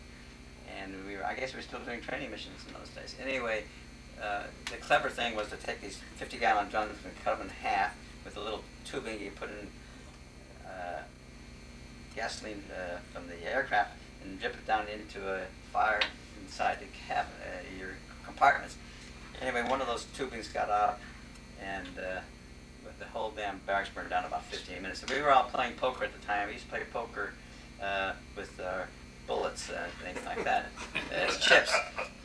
and I guess we were still doing training missions in those days. Anyway, the clever thing was to take these 50-gallon drums and cut them in half with a little tubing you put in gasoline from the aircraft and drip it down into a fire inside the cabin, your compartments. Anyway, one of those tubings got out, and the whole damn barracks burned down in about 15 minutes. And we were all playing poker at the time. We used to play poker with bullets and things like that as chips.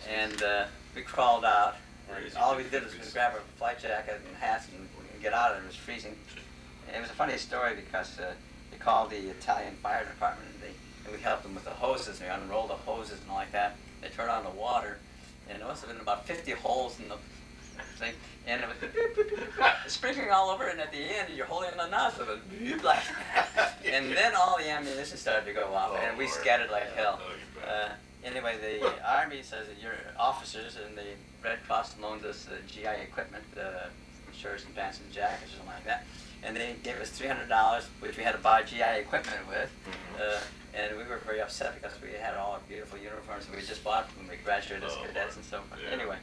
And we crawled out, and all we did was grab a flight jacket and hats and get out of it. It was freezing. And it was a funny story because they called the Italian fire department, and we helped them with the hoses, and we unrolled the hoses and all like that. They turned on the water, and there must have been about 50 holes in the thing, and it was sprinkling all over, and at the end, you're holding the nozzle, and then all the ammunition started to go off, and we scattered like hell. Anyway, the Army says that your officers and the Red Cross loaned us GI equipment, shirts and pants and jackets or something like that, and they gave us $300, which we had to buy GI equipment with. And we were very upset because we had all our beautiful uniforms that we just bought when we graduated as cadets and so forth. Anyway,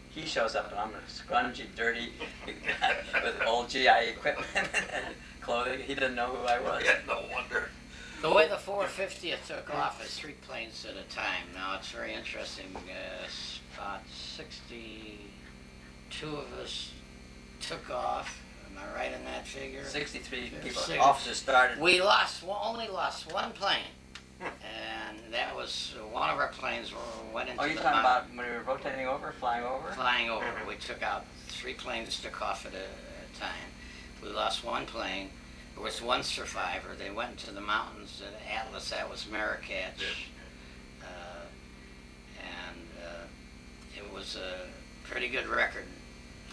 he shows up, and I'm a scrungy, dirty with old GI equipment and clothing. He didn't know who I was. Yeah, no wonder. The way the 450th took off is 3 planes at a time. Now, it's very interesting. About 62 of us took off. Am I right in that figure? 63 people, officers started. We only lost one plane, and that was one of our planes went into the Oh, you're talking about when we were rotating over, flying over? Flying over. We took out 3 planes, took off at a time. We lost one plane. There was one survivor. They went into the mountains at Atlas. That was Marrakesh. And it was a pretty good record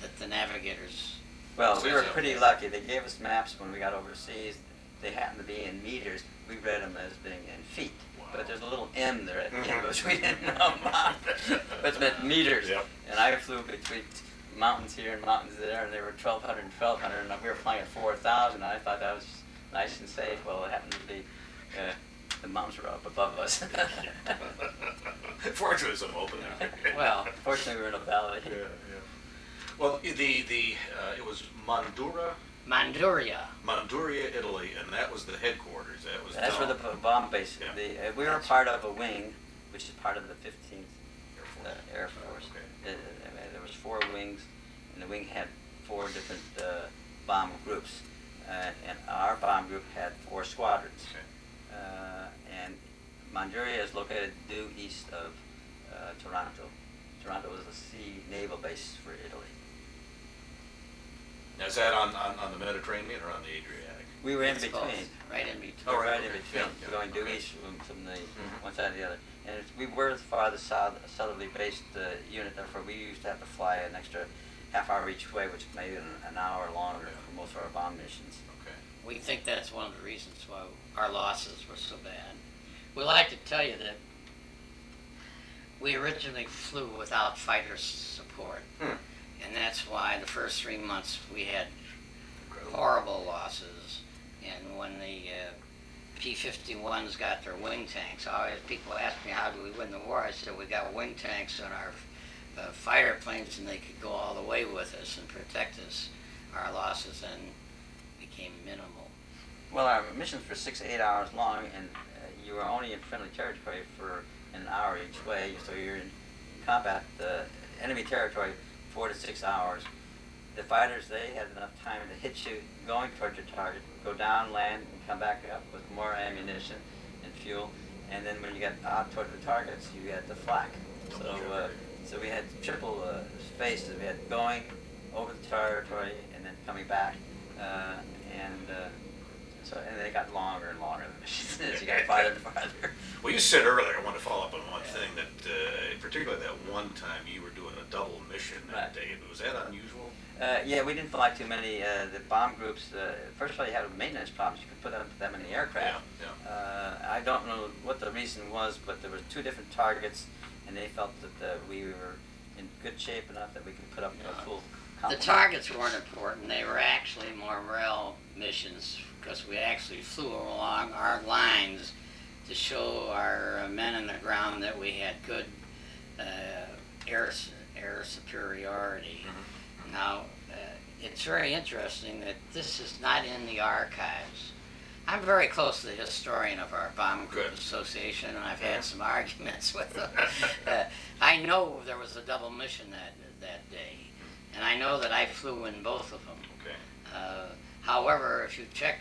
that the Navigators. Well, we were pretty lucky. They gave us maps when we got overseas. They happened to be in meters. We read them as being in feet. But there's a little M there at the end, which we didn't know about. But it's meant meters. Yep. And I flew between mountains here and mountains there, and they were 1,200 and 1,200, and we were flying at 4,000, and I thought that was nice and safe. Well, it happened to be the mountains were up above us. Fortunately, some open there. Well, Fortunately, we were in a valley. Yeah, yeah. Well, it was Manduria. Manduria, Italy, and that was the headquarters. That's where the bomb base. Yeah. We were part of a wing, which is part of the 15th Air Force. Okay. There was 4 wings, and the wing had 4 different bomb groups, and our bomb group had 4 squadrons. Okay. And Manduria is located due east of Toronto. Toronto was a sea naval base for Italy. Now, is that on the Mediterranean or on the Adriatic? We were in It's between. both, right in between. Oh, right in Okay. between, Yeah, going due okay. east from the one side to the other. And we were the farthest southerly based unit, therefore we used to have to fly an extra half-hour each way, which made it an hour longer for most of our bomb missions. Okay. We think that's one of the reasons why our losses were so bad. We like to tell you that we originally flew without fighter support, and that's why the first 3 months we had horrible losses. And when the P-51s got their wing tanks, people ask me, how do we win the war? I said, we got wing tanks on our fighter planes, and they could go all the way with us and protect us. Our losses then became minimal. Well, our missions were 6 to 8 hours long, and you were only in friendly territory for an hour each way, so you're in combat enemy territory 4 to 6 hours. The fighters, they had enough time to hit you going towards your target, go down, land, and come back up with more ammunition and fuel. And then when you got out toward the targets, you had the flak. So we had triple phases. We had going over the territory and then coming back, and they got longer and longer the missions as you got farther and farther. Well, you said earlier, I want to follow up on one thing, that particularly that one time you were doing a double mission that day. Was that unusual? Yeah, we didn't fly too many. The bomb groups, first of all, you had maintenance problems. You could put up that many aircraft. Yeah. I don't know what the reason was, but there were 2 different targets, and they felt that we were in good shape enough that we could put up a full The complement. targets weren't important. They were actually more morale missions, because we actually flew along our lines to show our men on the ground that we had good air superiority. Mm-hmm. Now, it's very interesting that this is not in the archives. I'm very close to the historian of our Bomb Group Good. Association, and I've had some arguments with him. I know there was a double mission that day, and I know that I flew in both of them. Okay. However, if you check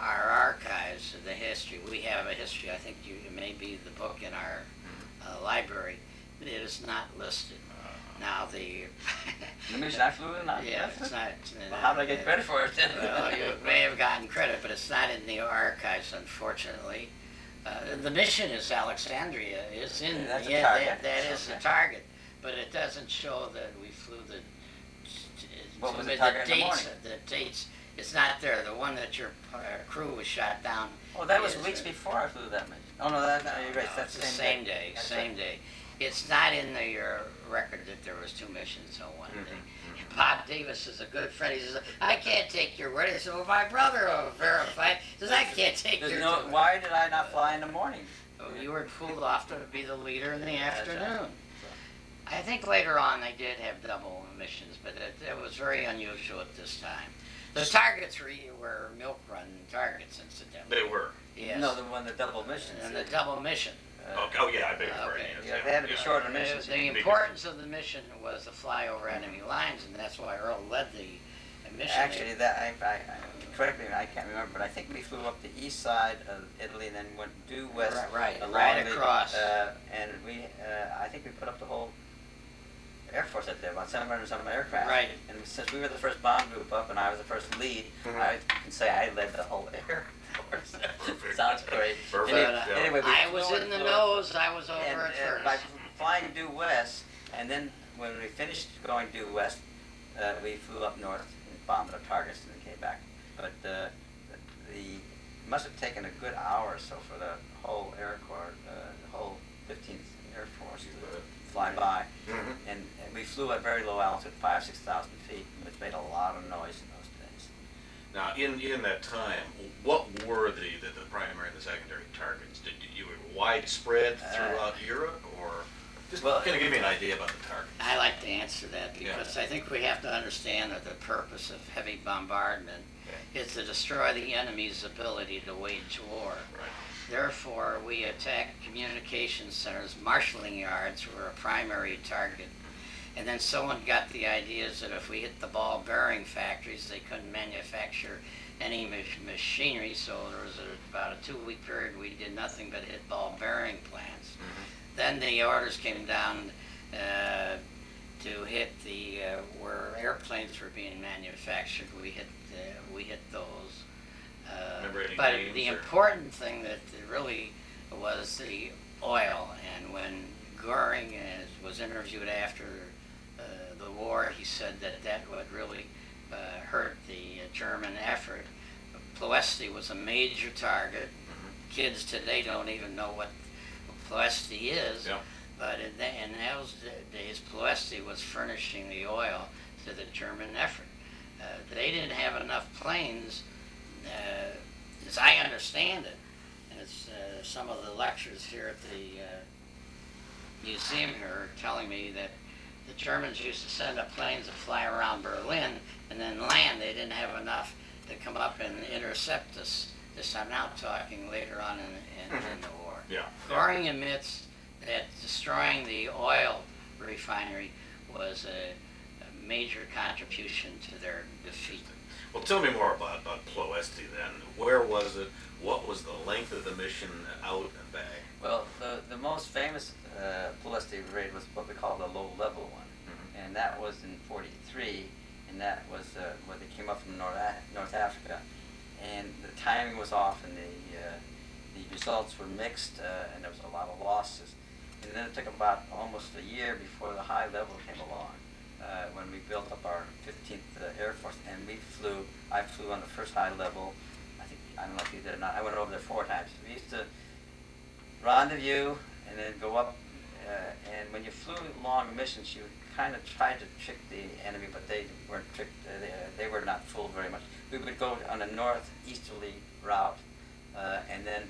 our archives, the history, we have a history. I think it may be the book in our library. It is not listed. Now the mission I flew in? yeah, it's not. Well, how did I get credit for it then? Well, you may have gotten credit, but it's not in the archives, unfortunately. The mission is Alexandria. It's in. That's a yeah, target. that is Okay. the target, but it doesn't show that we flew the. What was the target in the dates? morning? The dates. It's not there. The one that your crew was shot down. Oh, that was is- weeks before I flew that mission. Oh, no, you're right. That's it's the the same day. That's Same right. day. It's not in your record that there was 2 missions on one Mm-hmm. day. Bob Davis is a good friend. He says, "I can't take your word." I said, "Well, my brother will verify." He says, "I can't take There's your no, word." why did I not fly in the morning? Oh, you were pulled off to be the leader in the That's right. afternoon. I think later on they did have double missions, but it was very unusual at this time. The targets were milk run targets, incidentally. They were. Yes. No, the one, the double mission. And the double mission. Oh, yeah, I beg your pardon. Okay. Yes, Yeah, they had to be shorter missions. The importance of the mission was to fly over enemy lines, and that's why Earl led the mission. Actually, correct me, I can't remember, but I think we flew up the east side of Italy and then went due west. Right along across. And I think we put up the whole Air Force up there, about 700 some aircraft. Right. And since we were the first bomb group up and I was the first lead, I can say I led the whole Air Force. Perfect. Sounds great. Perfect. Anyway, we I was flew in the flew- nose. I was over and, at first. by flying due west, and then when we finished going due west, we flew up north and bombed our targets and then came back. But the it must have taken a good hour or so for the whole Air Corps, the whole 15th Air Force to fly by. And we flew at very low altitude, 5,000 to 6,000 feet, which made a lot of noise in those days. Now, in that time, what were the primary and the secondary targets? Did you were widespread throughout Europe, or just kind of give me an idea about the targets? I like to answer that because I think we have to understand that the purpose of heavy bombardment is to destroy the enemy's ability to wage war. Right. Therefore, we attacked communication centers. Marshalling yards were a primary target. And then someone got the ideas that if we hit the ball bearing factories, they couldn't manufacture any machinery, so there was about a 2-week period we did nothing but hit ball bearing plants. Then the orders came down to hit the where airplanes were being manufactured. We hit those. But the important thing that really was the oil. And when Goering was interviewed after the war, he said that would really hurt the German effort. Ploesti was a major target. Kids today don't even know what Ploesti is. Yeah. But in those days, Ploesti was furnishing the oil to the German effort. They didn't have enough planes, as I understand it, and it's some of the lectures here at the museum here are telling me that the Germans used to send up planes to fly around Berlin and then land. They didn't have enough to come up and intercept us. This I'm now talking later on in the war. Yeah. Goring admits that destroying the oil refinery was a major contribution to their defeat. Well, tell me more about Ploesti then. Where was it? What was the length of the mission out and back? Well, the most famous Ploesti raid was what we call the low-level one, and that was in '43, and that was where they came up from North Africa, and the timing was off, and the results were mixed, and there was a lot of losses. And then it took about almost a year before the high level came along, when we built up our 15th Air Force, and I flew on the first high level. I don't know if you did or not. I went over there 4 times. We used to rendezvous and then go up, and when you flew long missions, you kind of tried to trick the enemy, but they weren't tricked. They were not fooled very much. We would go on a northeasterly route, and then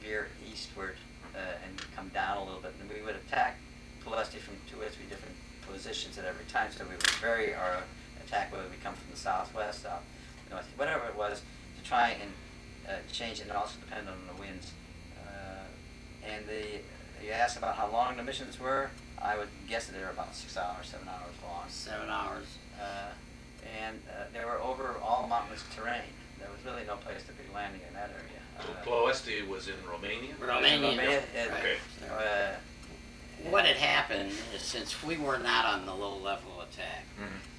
veer eastward and come down a little bit, and we would attack Ploesti from 2 or 3 different positions at every time. So we would vary our attack, whether we come from the southwest, south, north, whatever it was, to try and change it, and also depend on the winds. And you asked about how long the missions were. I would guess that they were about 6 hours, 7 hours long. 7 hours. And they were over all mountainous terrain. There was really no place to be landing in that area. Ploesti was in Romania? Romania. Okay. What had happened is, since we were not on the low-level attack,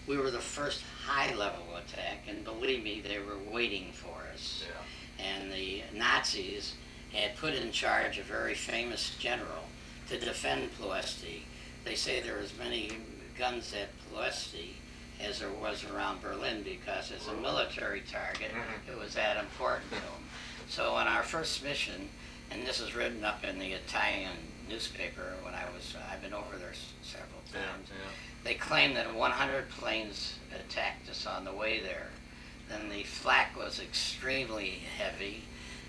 we were the first high-level attack, and believe me, they were waiting for us. Yeah. And the Nazis had put in charge a very famous general to defend Ploesti. They say there was many guns at Ploesti as there was around Berlin, because as a military target, it was that important to them. So on our first mission, and this is written up in the Italian newspaper I've been over there several times, they claim that 100 planes attacked us on the way there. Then the flak was extremely heavy,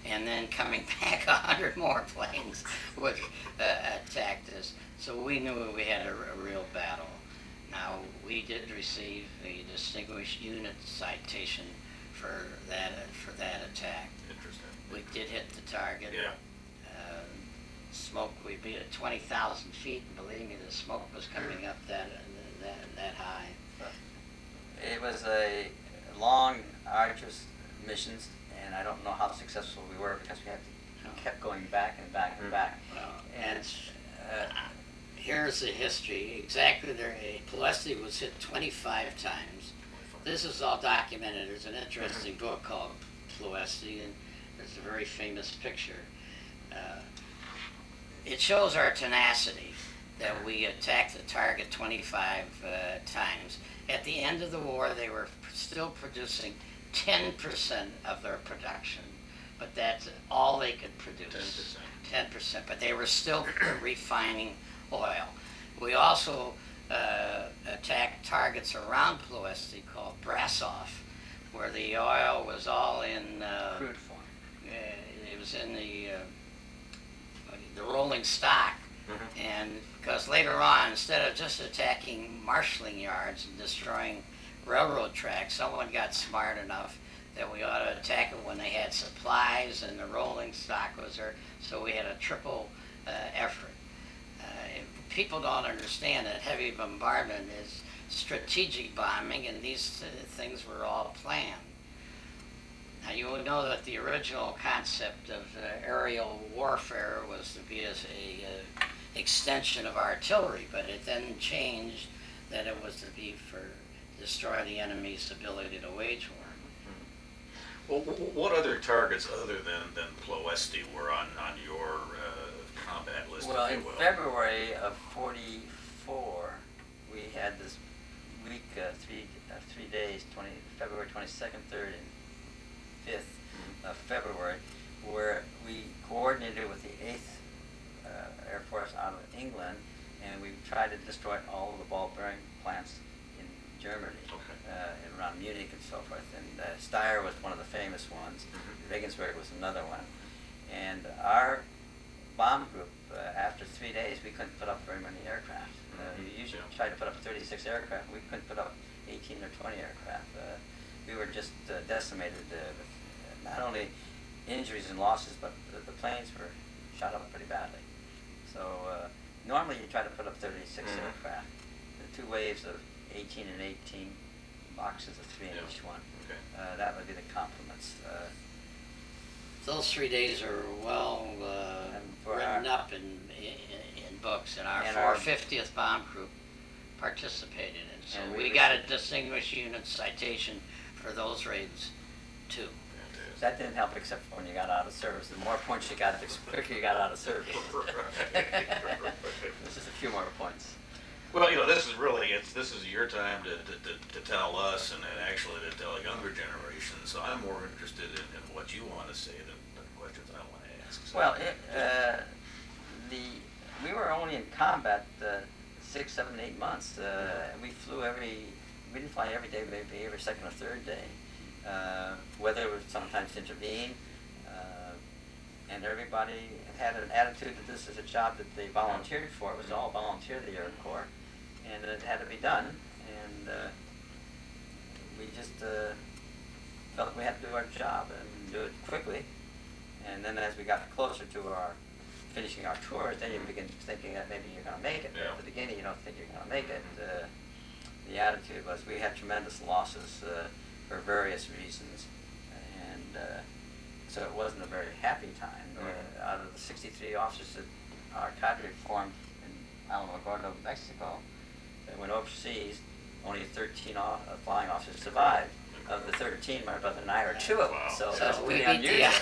and then coming back 100 more planes which attacked us. So we knew we had a real battle. Now, we did receive a distinguished unit citation for that attack. Interesting. We did hit the target. Yeah. Smoke, we beat at 20,000 feet, and believe me, the smoke was coming up that high. It was a long, arduous missions, and I don't know how successful we were, because we kept going back and back and back. And here's the history. Exactly, Ploesti was hit 25 times. This is all documented. There's an interesting book called Ploesti, and there's a very famous picture. It shows our tenacity. that we attacked the target 25 times. At the end of the war, they were still producing 10% of their production, but that's all they could produce. 10%, but they were still refining oil. We also attacked targets around Ploesti called Brasov, where the oil was all in Crude form. it was in the rolling stock. And because later on, instead of just attacking marshalling yards and destroying railroad tracks, someone got smart enough that we ought to attack it when they had supplies and the rolling stock was there. So we had a triple effort. People don't understand that heavy bombardment is strategic bombing, and these things were all planned. Now you will know that the original concept of aerial warfare was to be as a extension of artillery, but it then changed that it was to be for destroy the enemy's ability to wage war. Well, what other targets other than Ploesti were on your combat list? Well, if you in will? February of '44, we had this week, 3 days, February 22nd, 3rd, and 5th of February, where we coordinated with the 8th Air Force out of England, and we tried to destroy all of the ball bearing plants in Germany, around Munich and so forth. And Steyr was one of the famous ones. Regensburg was another one. And our bomb group, after 3 days, we couldn't put up very many aircraft. You usually try to put up 36 aircraft. We couldn't put up 18 or 20 aircraft. We were just decimated with not only injuries and losses, but the planes were shot up pretty badly. So normally you try to put up 36 aircraft. The 2 waves of 18 and 18 boxes of 3 in each one. That would be the complements. Those 3 days are well written up in books, and our 450th Bomb Group participated in it. So we got a Distinguished Unit Citation for those raids, too. That didn't help except for when you got out of service. The more points you got, the quicker you got out of service. This is a few more points. Well, this is your time to tell us and actually to tell a younger generation. So I'm more interested in what you want to say than the questions I want to ask. So. Well, we were only in combat 6, 7, 8 months. We didn't fly every day, maybe every second or third day. Weather would sometimes intervene, and everybody had an attitude that this is a job that they volunteered for. It was all volunteer, the Air Corps, and it had to be done. And we just felt we had to do our job and do it quickly. And then as we got closer to finishing our tours, then you begin thinking that maybe you're going to make it. But at the beginning, you don't think you're going to make it. The attitude was we had tremendous losses for various reasons, and so it wasn't a very happy time. Out of the 63 officers that our cadre formed in Alamogordo, Mexico, that went overseas, only 13 flying officers survived. Of the 13, my brother and I are 2 of them, so that's pretty unusual.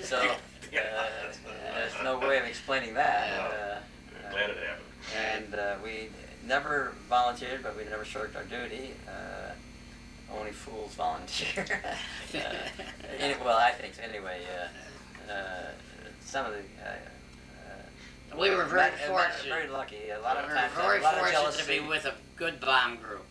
So there's no way of explaining that. Glad it happened. And we never volunteered, but we never shirked our duty. Only fools volunteer. Well, I think so. Anyway, some of the we were very fortunate. Very lucky. A lot of times, very a lot of fortunate jealousy. to be with a good bomb group.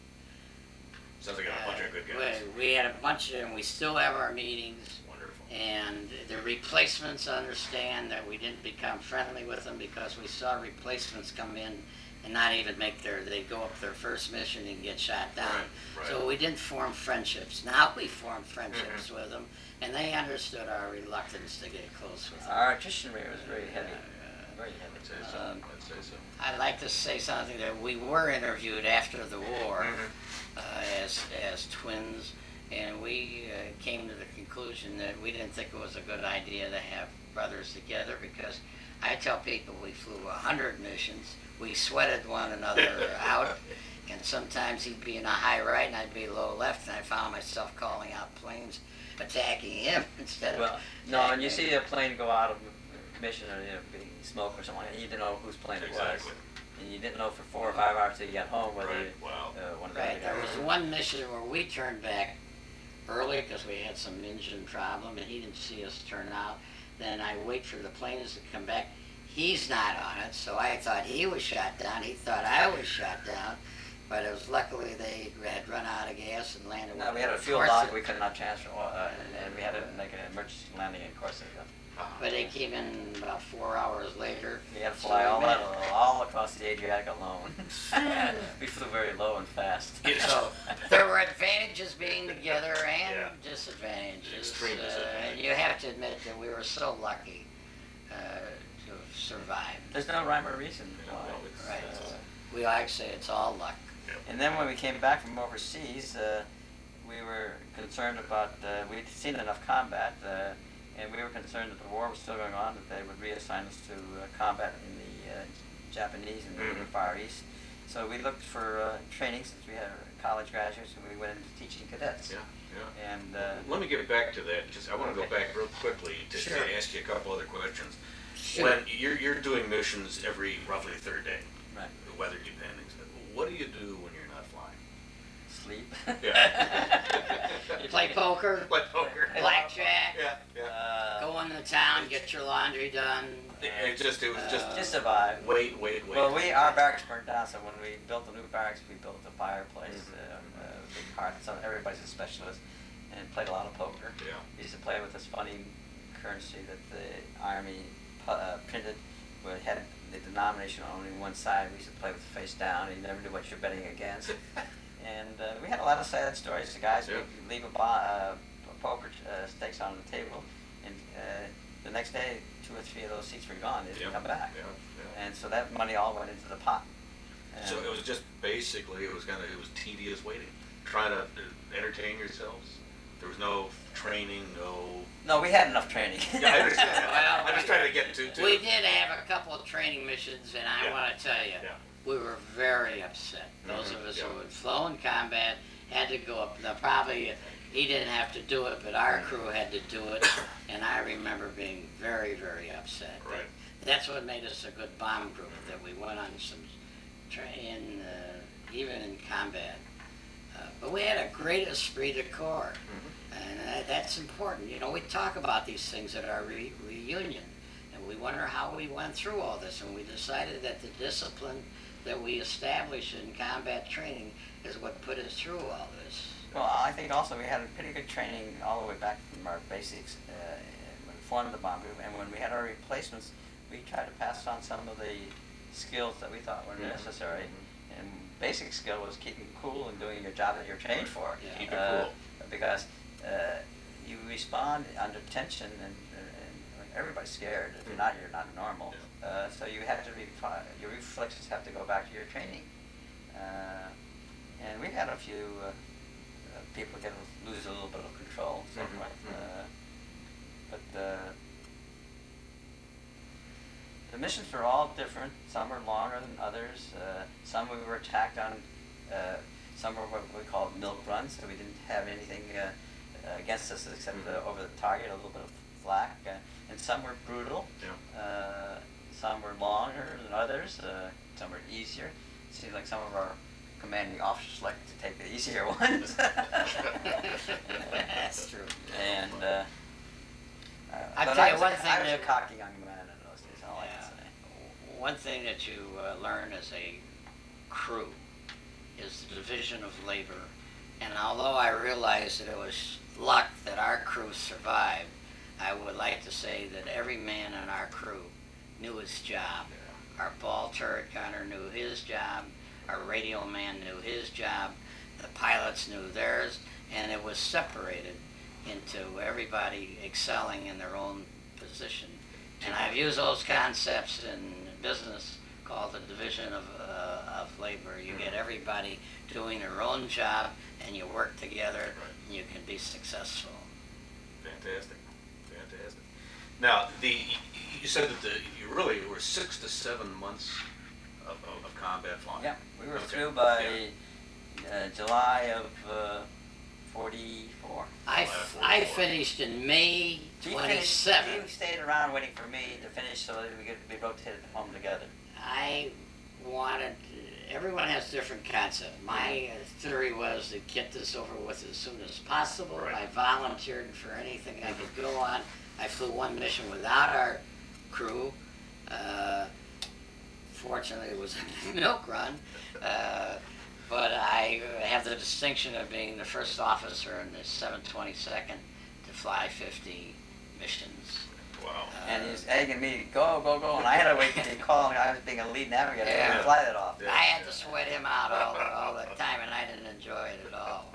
Sounds like a bunch of good guys. We had a bunch of, and we still have our meetings. Wonderful. And the replacements understand that we didn't become friendly with them because we saw replacements come in and not even they go up their first mission and get shot down. Right. So we didn't form friendships. Now we form friendships with them, and they understood our reluctance to get close with them. Our attrition rate was very heavy. Very heavy. I'd say so. I'd like to say something that we were interviewed after the war as twins, and we came to the conclusion that we didn't think it was a good idea to have brothers together because I tell people we flew 100 missions. We sweated one another out, and sometimes he'd be in a high right and I'd be low left, and I found myself calling out planes attacking him instead of... Well, no, and you see a plane go out of mission or being smoke or something like that, you didn't know whose plane it was. Exactly. and you didn't know for 4 or 5 hours till you got home whether Right, wow. one of the Right, there other was guys. one mission where we turned back early because we had some engine problem and he didn't see us turn out. Then I wait for the planes to come back. He's not on it, so I thought he was shot down. He thought I was shot down, but it was luckily they had run out of gas and landed. No, we had a fuel lock we could not transfer, and we had to make an emergency landing in Corsica. But they came in about 4 hours later. We had to fly all across the Adriatic alone. We flew very low and fast. So there were advantages being together and Yeah. disadvantages. Extreme And disadvantages. you have to admit that we were so lucky to have survived. There's no rhyme or reason why. No, it's, Right. We like to say it's all luck. And then when we came back from overseas, we were concerned about, we'd seen enough combat, and we were concerned that the war was still going on, that they would reassign us to combat in the Japanese and the Far East. So we looked for training, since we had college graduates, and we went into teaching cadets. Yeah, yeah. And Let me get back to that. Just I want to go Okay. back real quickly to Sure. ask you a couple other questions. Sure. When you're doing missions every roughly third day, right, the weather depending, what do you do when you're not flying? sleep. Yeah. You play poker, Play poker. blackjack, Yeah, yeah. go into town, get your laundry done. It was just Just survive. wait. Well, our barracks burned down, so when we built the new barracks, we built a fireplace, a big hearth. So everybody's a specialist, and played a lot of poker. Yeah. We used to play with this funny currency that the Army printed, where it had the denomination on only one side. We used to play with the face down, and you never knew what you're betting against. And we had a lot of sad stories. The guys Yeah. would leave poker stakes on the table, and the next day, 2 or 3 of those seats were gone. They didn't come back. Yeah, yeah. And so that money all went into the pot. So it was just basically it was tedious waiting, trying to entertain yourselves. There was no training, no. No, we had enough training. Yeah, I understand. Well, I'm just trying to get to. We did have a couple of training missions, and I Yeah. want to tell you, Yeah. we were very upset. Those of us Yeah. who had flown combat had to go up. Now, probably he didn't have to do it, but our crew had to do it, and I remember being very, very upset. But Right. that's what made us a good bomb group, that we went on some train, even in combat. But we had a great esprit de corps, and that's important. You know, we talk about these things at our reunion, and we wonder how we went through all this, and we decided that the discipline that we established in combat training is what put us through all this. Well, I think also we had a pretty good training all the way back from our basics when we formed the bomb group, and when we had our replacements, we tried to pass on some of the skills that we thought were necessary. And basic skill was keeping cool and doing your job that you're trained for. Yeah. Keep it cool. Because you respond under tension, and everybody's scared. If you're not normal. So you have to your reflexes have to go back to your training. And we had a few people lose a little bit of control and so forth. But the missions were all different. Some were longer than others. Some we were attacked on. Some were what we called milk runs, so we didn't have anything against us except over the target, a little bit of flak. And some were brutal. Yeah. Some were longer than others. Some were easier. It seems like some of our commanding officers like to take the easier ones. That's true. And I'll but tell you was one a- thing I was a that- cocky young man in those days. All I can Yeah. say. One thing that you learn as a crew is the division of labor. And although I realize that it was luck that our crew survived, I would like to say that every man in our crew knew his job. Our ball turret gunner knew his job. Our radio man knew his job. The pilots knew theirs. And it was separated into everybody excelling in their own position. And I've used those concepts in business called the division of labor. You get everybody doing their own job, and you work together, and you can be successful. Fantastic. Now, you said that you really were 6 to 7 months of combat flying. Yeah, we were Okay. through by July of 44. I finished in May He 27. stayed around waiting for me to finish so that we could be rotated home together. I wanted, everyone has different concept. My theory was to get this over with as soon as possible. Right. I volunteered for anything I could go on. I flew one mission without our crew. Fortunately, it was a milk run. But I have the distinction of being the first officer in the 722nd to fly 50 missions. Wow. And he was egging me, go, go, go, and I had to wait till he called. I was being a lead navigator. Yeah. I fly that off. Yeah. I had to sweat him out all the time, and I didn't enjoy it at all.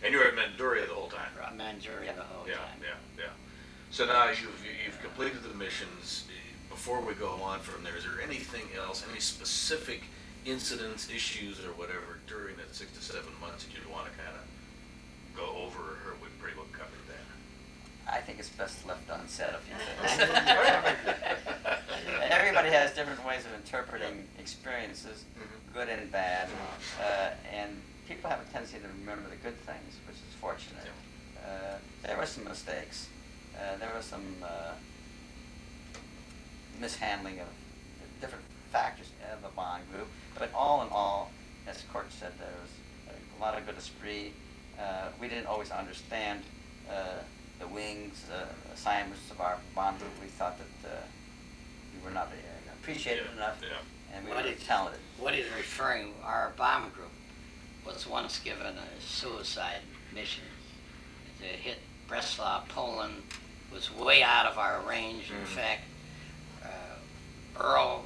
And you were at Manduria the whole time. Manchuria the whole Yeah, time. yeah, yeah. So now you've completed the missions. Before we go on from there, is there anything else, any specific incidents, issues, or whatever during that 6 to 7 months that you'd want to kind of go over, or we pretty well covered that? I think it's best left unsaid a few things. Everybody has different ways of interpreting experiences, good and bad, and people have a tendency to remember the good things, which is fortunate. There were some mistakes. There was some mishandling of different factors of the bond group, but all in all, as Court said, there was a lot of good esprit. We didn't always understand the wings assignments of our bond group. We thought that we were not appreciated enough, and we were talented. What he's referring, our bomb group was once given a suicide mission to hit Breslau, Poland. Was way out of our range. In fact, Earl,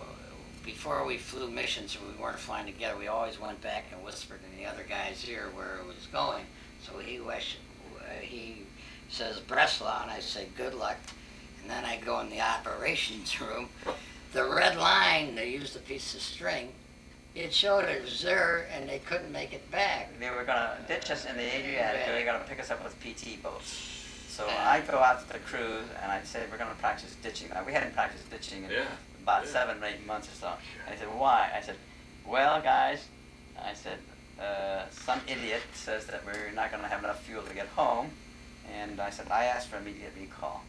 before we flew missions, we weren't flying together, we always went back and whispered in the other guy's ear where it was going. So he says Breslau, and I say good luck, and then I go in the operations room. The red line, they used a piece of string, it showed it was there, and they couldn't make it back. They were going to ditch us in the Adriatic, they were going to pick us up with PT boats. So I'd go out to the cruise, and I'd say, we're going to practice ditching. Now, we hadn't practiced ditching in about 7 or 8 months or so. And I said, why? I said, well, guys, I said, some idiot says that we're not going to have enough fuel to get home. And I said, I asked for immediate recall.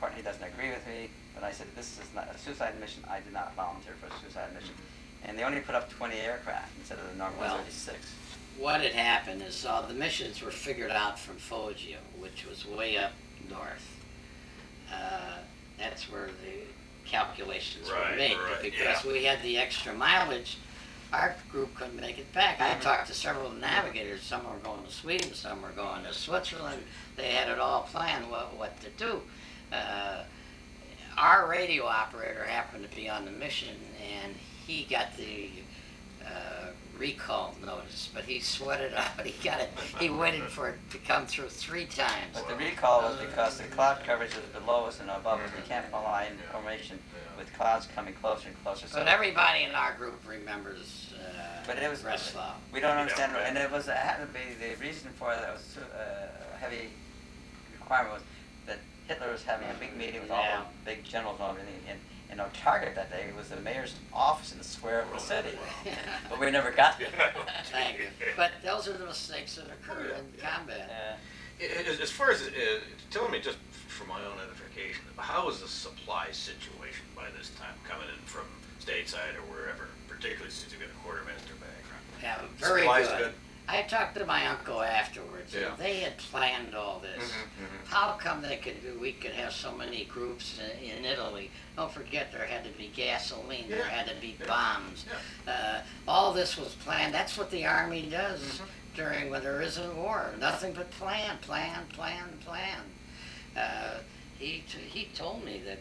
Courtney doesn't agree with me, but I said, this is not a suicide mission. I did not volunteer for a suicide mission. And they only put up 20 aircraft instead of the normal 36. What had happened is the missions were figured out from Foggia, which was way up north. That's where the calculations were made. But because we had the extra mileage, our group couldn't make it back. I talked to several navigators. Some were going to Sweden, some were going to Switzerland. They had it all planned what to do. Our radio operator happened to be on the mission, and he got the recall notice, but he sweated out. He got it. He waited for it to come through 3 times. But the recall was because the cloud coverage was below us and above us. We can't follow information with clouds coming closer and closer. But everybody in our group remembers but it was Breslau. We don't understand, and it happened to be the reason for that was a heavy requirement was that Hitler was having a big meeting with all the big generals and everything. And our target that day was the mayor's office in the square of the city. But we never got there. Thank you. But those are the mistakes that occur in combat. As far as, tell me just for my own edification, how was the supply situation by this time coming in from stateside or wherever, particularly since you got a quartermaster background? Yeah, very Supplies good. I talked to my uncle afterwards, and they had planned all this. How come we could have so many groups in Italy? Don't forget, there had to be gasoline, there had to be bombs. All this was planned. That's what the Army does during when there isn't war. Nothing but plan, plan, plan, plan. He told me that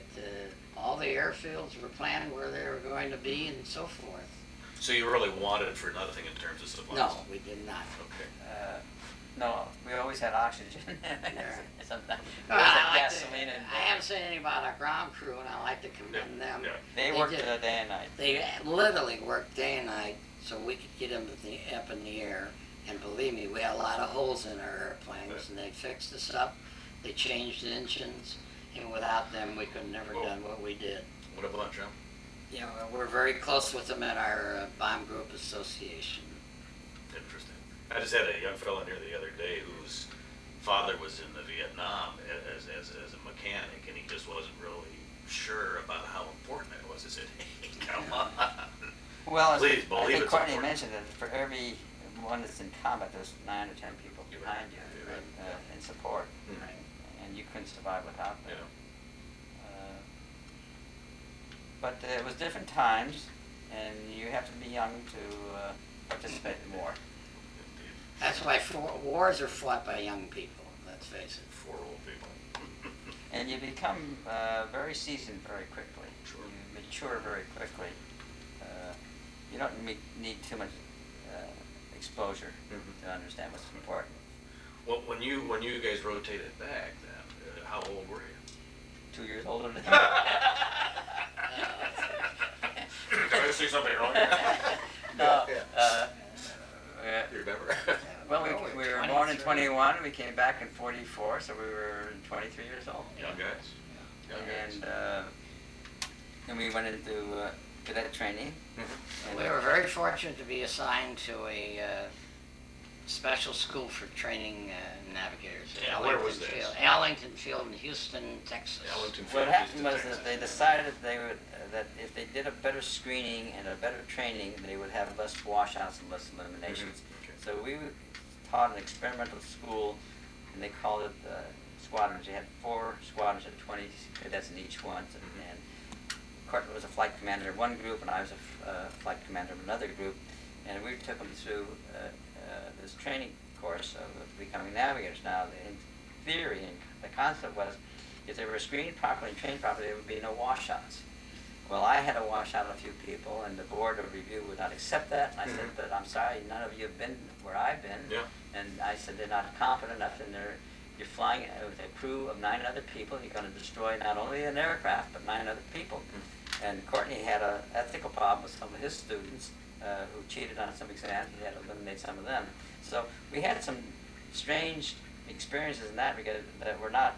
all the airfields were planned where they were going to be and so forth. So you really wanted for nothing in terms of supplies? No, we did not. Okay. No, we always had oxygen. Sometimes we Well, always I had gasoline. I haven't said anything about our ground crew, and I like to commend them. They worked day and night. They literally worked day and night so we could get them up in the air. And believe me, we had a lot of holes in our airplanes, and they fixed us up. They changed engines, and without them, we could have never done what we did. What a bunch, huh? Yeah, we're very close with them in our bomb group association. Interesting. I just had a young fellow here the other day whose father was in the Vietnam as a mechanic, and he just wasn't really sure about how important it was. I said, hey, come on. Well, Please I believe think it's Courtney important. mentioned that for every one that's in combat, there's 9 or 10 people You're behind right. you You're right. in support, Mhm. and you couldn't survive without them. Yeah. But it was different times, and you have to be young to participate in war. Indeed. That's why wars are fought by young people, let's face it. 4 old people. And you become very seasoned very quickly. Sure. You mature very quickly. You don't need too much exposure Mhm. to understand what's important. Well, when you guys rotated back, then how old were you? 2 years older than Did I say something wrong? No. You remember? Well, Oh, we were 23. born in 21. We came back in 44, so we were 23 years old. Young guys. Young guys. And we went into cadet training. Mhm. We were very fortunate to be assigned to a special school for training navigators. Yeah, where was this? Arlington Field in Houston, Texas. Arlington What Field, happened Houston, was Texas. that they decided they would that if they did a better screening and a better training, they would have less washouts and less eliminations. Mhm. Okay. So we taught an experimental school, and they called it squadrons. You had 4 squadrons, had 20 cadets in each one, and Courtney was a flight commander of one group, and I was a flight commander of another group, and we took them through this training course of becoming navigators. Now, in theory, and the concept was, if they were screened properly and trained properly, there would be no washouts. Well, I had to wash out a few people, and the board of review would not accept that. And I said, but I'm sorry, none of you have been where I've been. Yeah. And I said, they're not competent enough, and you're flying with a crew of 9 other people. You're going to destroy not only an aircraft, but 9 other people. And Courtney had an ethical problem with some of his students who cheated on some exams. He had to eliminate some of them. So we had some strange experiences in that regard that were not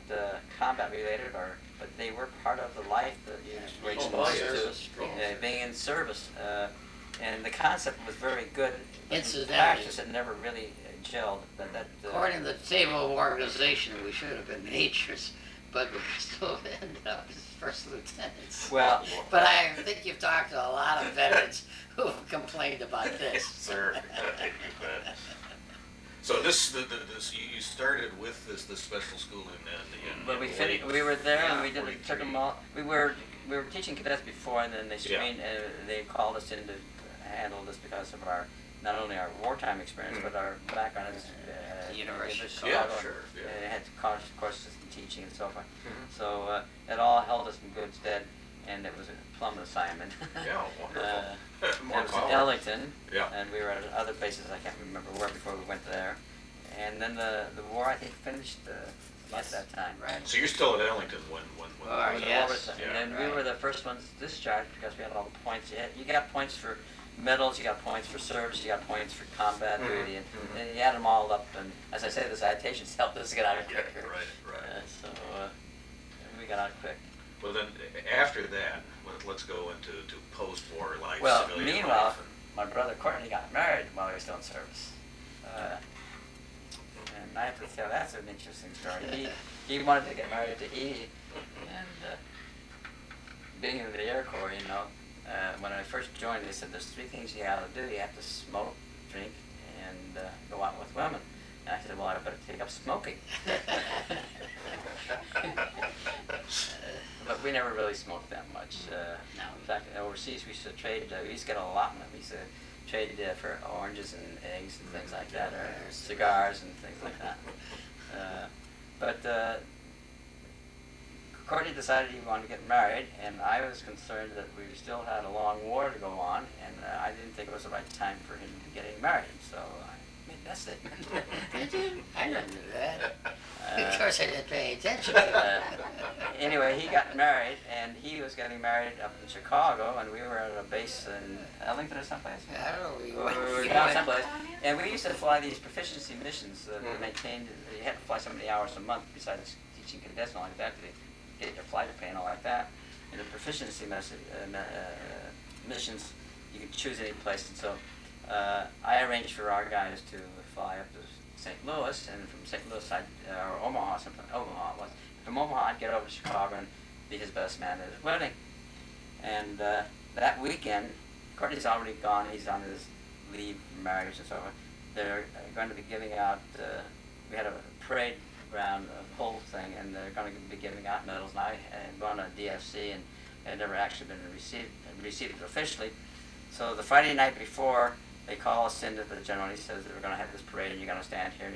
combat related, but they were part of the life that you yes. being in service. And the concept was very good. But in Incidentally, practice, it never really gelled. But that according to the table of organization, we should have been majors, but we still ended up as first lieutenants. well, But I think you've talked to a lot of veterans who have complained about this. Sir. You bet. So you started with this special school in but we late- we were there, and we yeah, took 43. them all. We were teaching cadets before, and then they screened. They called us in to handle this because of our not only our wartime experience, but our background as University. Chicago. Yeah, sure, yeah. Had courses in teaching and so forth. Mhm. So it all held us in good stead, and it was a plum assignment. Yeah, wonderful. More It was in power. Ellington, Yeah. and we were at other places. I can't remember where before we went there. And then the war, I think, finished at that time. Right. So you're still at Ellington when Oh, It was yes. over, Yeah. and we were the first ones discharged because we had all the points. You got points for medals, you got points for service, you got points for combat Mhm, duty, and, mhm. and you add them all up. And as I say, the citations helped us get out Yeah, quicker. right. So we got out quick. Well, then after that, let's go into post-war life, Well, civilian meanwhile, life. my brother Courtney got married while he was still in service. And I have to tell, that's an interesting story. He wanted to get married to Edie, and being in the Air Corps, when I first joined, they said there's 3 things you have to do. You have to smoke, drink, and go out with women. And I said, well, I better take up smoking. But we never really smoked that much. No. In fact, overseas we used to trade. We used to get a allotment. We used to trade for oranges and eggs and things like that, or cigars and things like that. But Courtney decided he wanted to get married, and I was concerned that we still had a long war to go on, and I didn't think it was the right time for him to be getting married. So I made that statement. Did you? I didn't do that. Of course, I didn't pay attention. Anyway, he got married, and he was getting married up in Chicago, and we were at a base in Ellington or someplace. I don't know. We were down someplace, and we used to fly these proficiency missions that were maintained. You had to fly so many hours a month besides teaching cadets and all like that to get your flight pay and all like that. And the proficiency missions, you could choose any place. And so I arranged for our guys to fly up to St. Louis, and from St. Louis, or Omaha, Omaha it was. From Omaha, I'd get over to Chicago and be his best man at his wedding. And that weekend, of Courtney's already gone. He's on his leave, marriage and so on. They're going to be giving out, we had a parade around the whole thing, and they're going to be giving out medals. And I had gone to DFC and had never actually been received it officially. So the Friday night before, they call us into the general, and he says that we're going to have this parade, and you're going to stand here,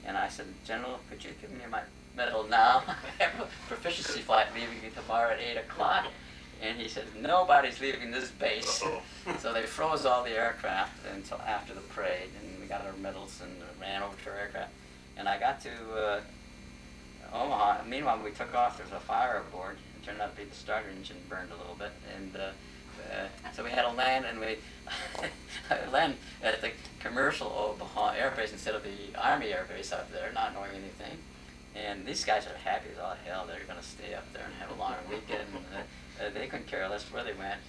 and I said, General, could you give me my medal now? I have a proficiency flight leaving tomorrow at 8 o'clock. And he said, nobody's leaving this base. So they froze all the aircraft until after the parade, and we got our medals and ran over to our aircraft. And I got to Omaha. Meanwhile, we took off. There was a fire aboard. It turned out to be the starter engine burned a little bit. And so we had to land, and we land at the commercial Omaha Air Base instead of the Army Air Base up there, not knowing anything. And these guys are happy as all hell. They're going to stay up there and have a long weekend. They couldn't care less where they went.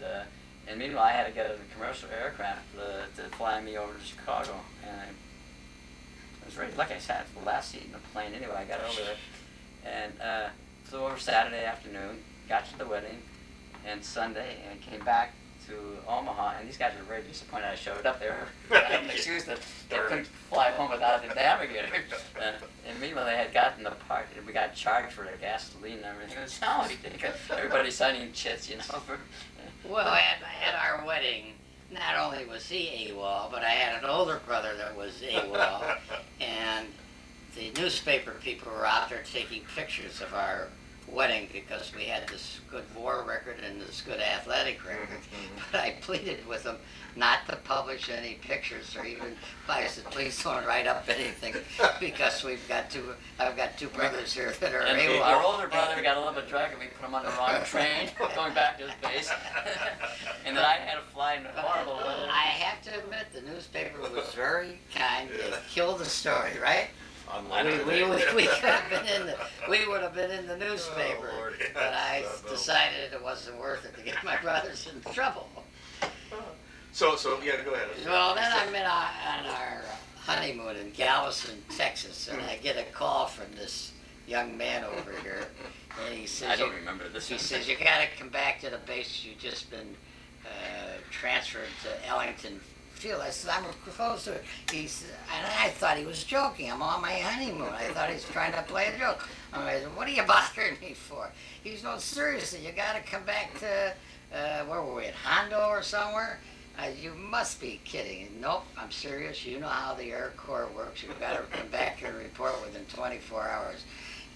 And meanwhile, I had to get a commercial aircraft to fly me over to Chicago. And I was very lucky. I sat in the last seat in the plane anyway. I got over there and flew over Saturday afternoon, got to the wedding, and Sunday, and came back to Omaha. And these guys were very disappointed I showed up there. I had an excuse that they couldn't fly home without the Navigator. And meanwhile, they had gotten the part, and we got charged for the gasoline and everything. It was so ridiculous. Everybody signing chits, Well, at our wedding, not only was he AWOL, but I had an older brother that was AWOL, and the newspaper people were out there taking pictures of our wedding because we had this good war record and this good athletic record. But I pleaded with them not to publish any pictures or even, I said, please don't write up anything because I've got two brothers here that are and AWOL. our older brother got a little bit drunk, and we put him on the wrong train going back to his base. And then I had to fly in horrible weather. I have to admit, the newspaper was very kind. They killed the story, right? We would have been in the newspaper, but I decided it wasn't worth it to get my brothers in trouble. So yeah, go ahead. Well, then I'm on our honeymoon in Galveston, Texas, and I get a call from this young man over here, and he says, I don't remember this. He says, you got to come back to the base. You've just been transferred to Ellington Field. I said, I'm supposed to. He said, and I thought he was joking. I'm on my honeymoon. I thought he was trying to play a joke. I said, what are you bothering me for? He said, no, seriously, you got to come back to, where were we, at Hondo or somewhere? You must be kidding. Nope, I'm serious. You know how the Air Corps works. You've got to come back here and report within 24 hours.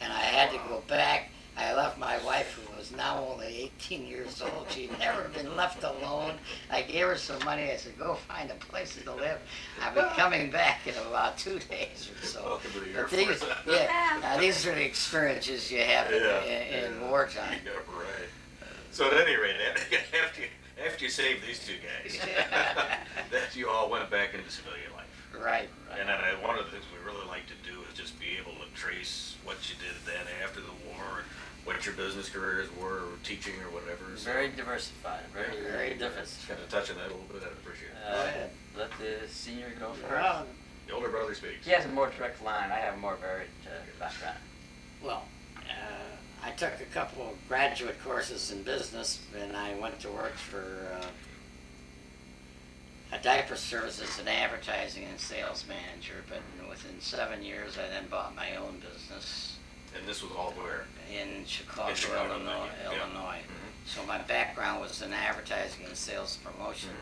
And I had to go back. I left my wife, who was now only 18 years old. She'd never been left alone. I gave her some money. I said, go find a place to live. I'll be coming back in about 2 days or so. Welcome to the Air But Force. these are the experiences you have in wartime. Yeah, right. So at any rate, after you saved these two guys, that you all went back into civilian life. Right. And then one of the things we really like to do is just be able to trace what you did then after the war, what your business careers were, or teaching or whatever. So Very diversified, very different. kind of touch on that a little bit, I'd appreciate it. Let the senior go first. Well, The older brother speaks. He has a more direct line. I have a more varied background. Well, I took a couple of graduate courses in business, and I went to work for a diaper service as an advertising and sales manager. But within 7 years, I then bought my own business. And this was all where? In Chicago, Chicago, Illinois. yeah. Illinois. Mhm. So my background was in advertising and sales promotion.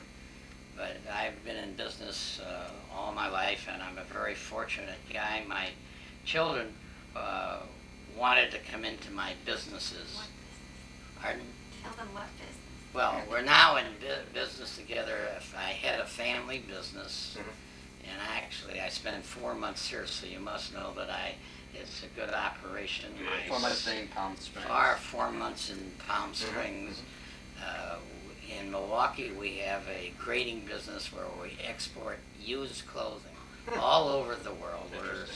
But I've been in business all my life, and I'm a very fortunate guy. My children wanted to come into my businesses. What business? Pardon? Tell them what business. Well, we're now in business together. If I had a family business, and actually I spent 4 months here, so you must know that it's a good operation. Yes. 4 months in Palm Springs. 4 months in Palm Springs. In Milwaukee, we have a grading business where we export used clothing all over the world.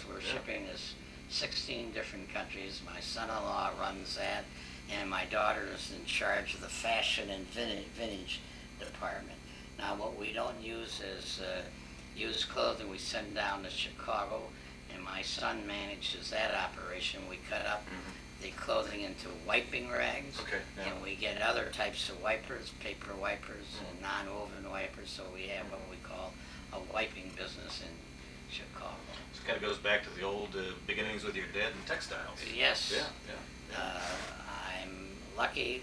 We're shipping this 16 different countries. My son-in-law runs that, and my daughter is in charge of the fashion and vintage department. Now, what we don't use is used clothing. We send down to Chicago, and my son manages that operation. We cut up the clothing into wiping rags. Okay, yeah. And we get other types of wipers, paper wipers and non-woven wipers, so we have what we call a wiping business in Chicago. So it kind of goes back to the old beginnings with your dad in textiles. Yes. Yeah, yeah. I'm lucky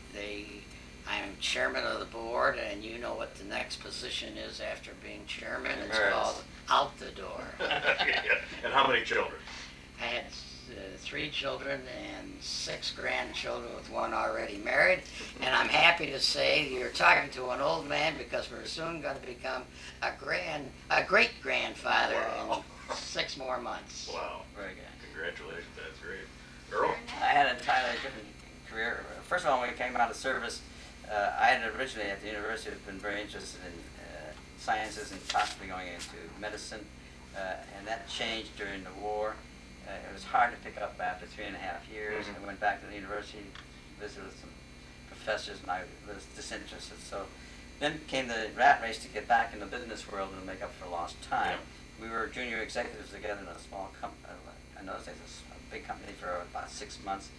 I'm chairman of the board, and you know what the next position is after being chairman. It's Emeritus. called out the door. And how many children? I had 3 children and 6 grandchildren, with 1 already married, and I'm happy to say you're talking to an old man, because we're soon going to become a great grandfather Wow. in 6 more months. Wow. Very good. Congratulations, that's great. Earl? I had an entirely different career. First of all, when we came out of service, I had originally at the university been very interested in sciences and possibly going into medicine, and that changed during the war. It was hard to pick up after 3.5 years. I went back to the university, visited with some professors, and I was disinterested. So then came the rat race to get back in the business world and make up for lost time. Yeah. We were junior executives together in a small company. I noticed it was a big company for about 6 months.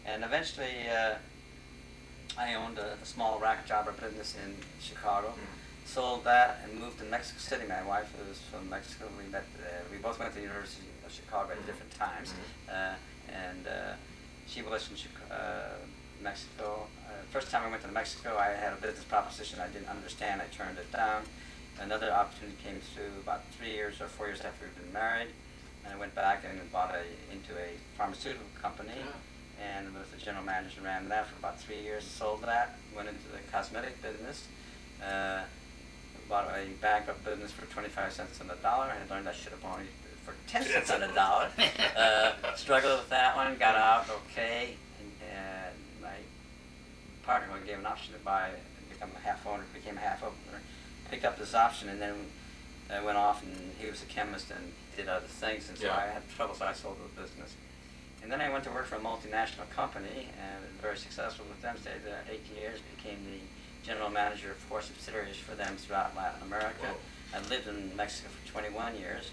And eventually, I owned a small rack jobber business in Chicago. Sold that and moved to Mexico City. My wife was from Mexico. We met. We both went to the University of Chicago at different times, and she was from Mexico. First time I went to Mexico, I had a business proposition I didn't understand. I turned it down. Another opportunity came through about 3 years or 4 years after we'd been married, and I went back and bought into a pharmaceutical company. And was the general manager and ran that for about 3 years. Sold that, went into the cosmetic business, bought a bankrupt business for 25 cents on the dollar. I learned I should have bought it for 10 cents on the dollar. Struggled with that one, got out okay. And my partner gave an option to buy and become a half owner, became a half owner. Picked up this option, and then I went off, and he was a chemist and did other things, and so I had trouble, so I sold the business. And then I went to work for a multinational company, and was very successful with them. Stayed there 18 years, became the general manager of 4 subsidiaries for them throughout Latin America. Whoa. I lived in Mexico for 21 years,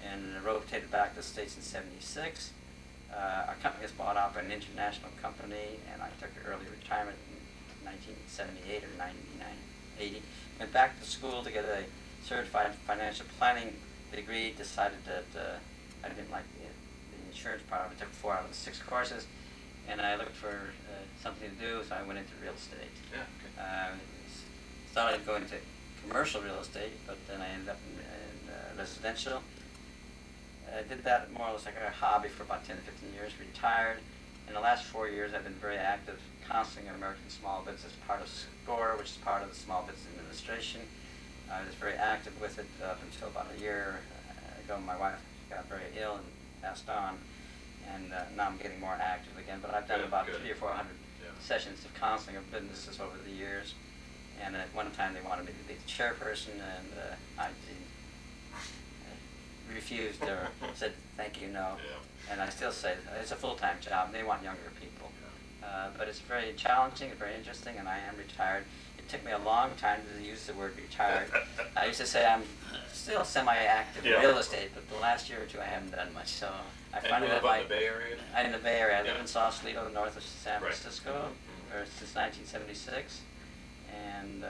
and rotated back to the States in '76. Our company was bought out by an international company, and I took an early retirement in 1978 or 1980. Went back to school to get a certified financial planning degree. Decided that I didn't like the insurance part of it. Took 4 out of the 6 courses, and I looked for something to do, so I went into real estate. Yeah, okay. Started going to commercial real estate, but then I ended up in residential. I did that more or less like a hobby for about 10 to 15 years, retired. In the last 4 years, I've been very active counseling American small business, part of SCORE, which is part of the Small Business Administration. I was very active with it up until about a year ago. My wife got very ill and passed on, and now I'm getting more active again. But I've done about 300 or 400 sessions of counseling of businesses over the years. And at one time they wanted me to be the chairperson, and I refused or said thank you, no. And I still say it's a full-time job. They want younger people. But it's very challenging and very interesting, and I am retired. It took me a long time to use the word retired. I used to say I'm still semi-active in real estate, but the last year or two I haven't done much. So I And find you that live in the Bay Area? I'm in the Bay Area. I live in Sausalito, north of San Francisco, since 1976. And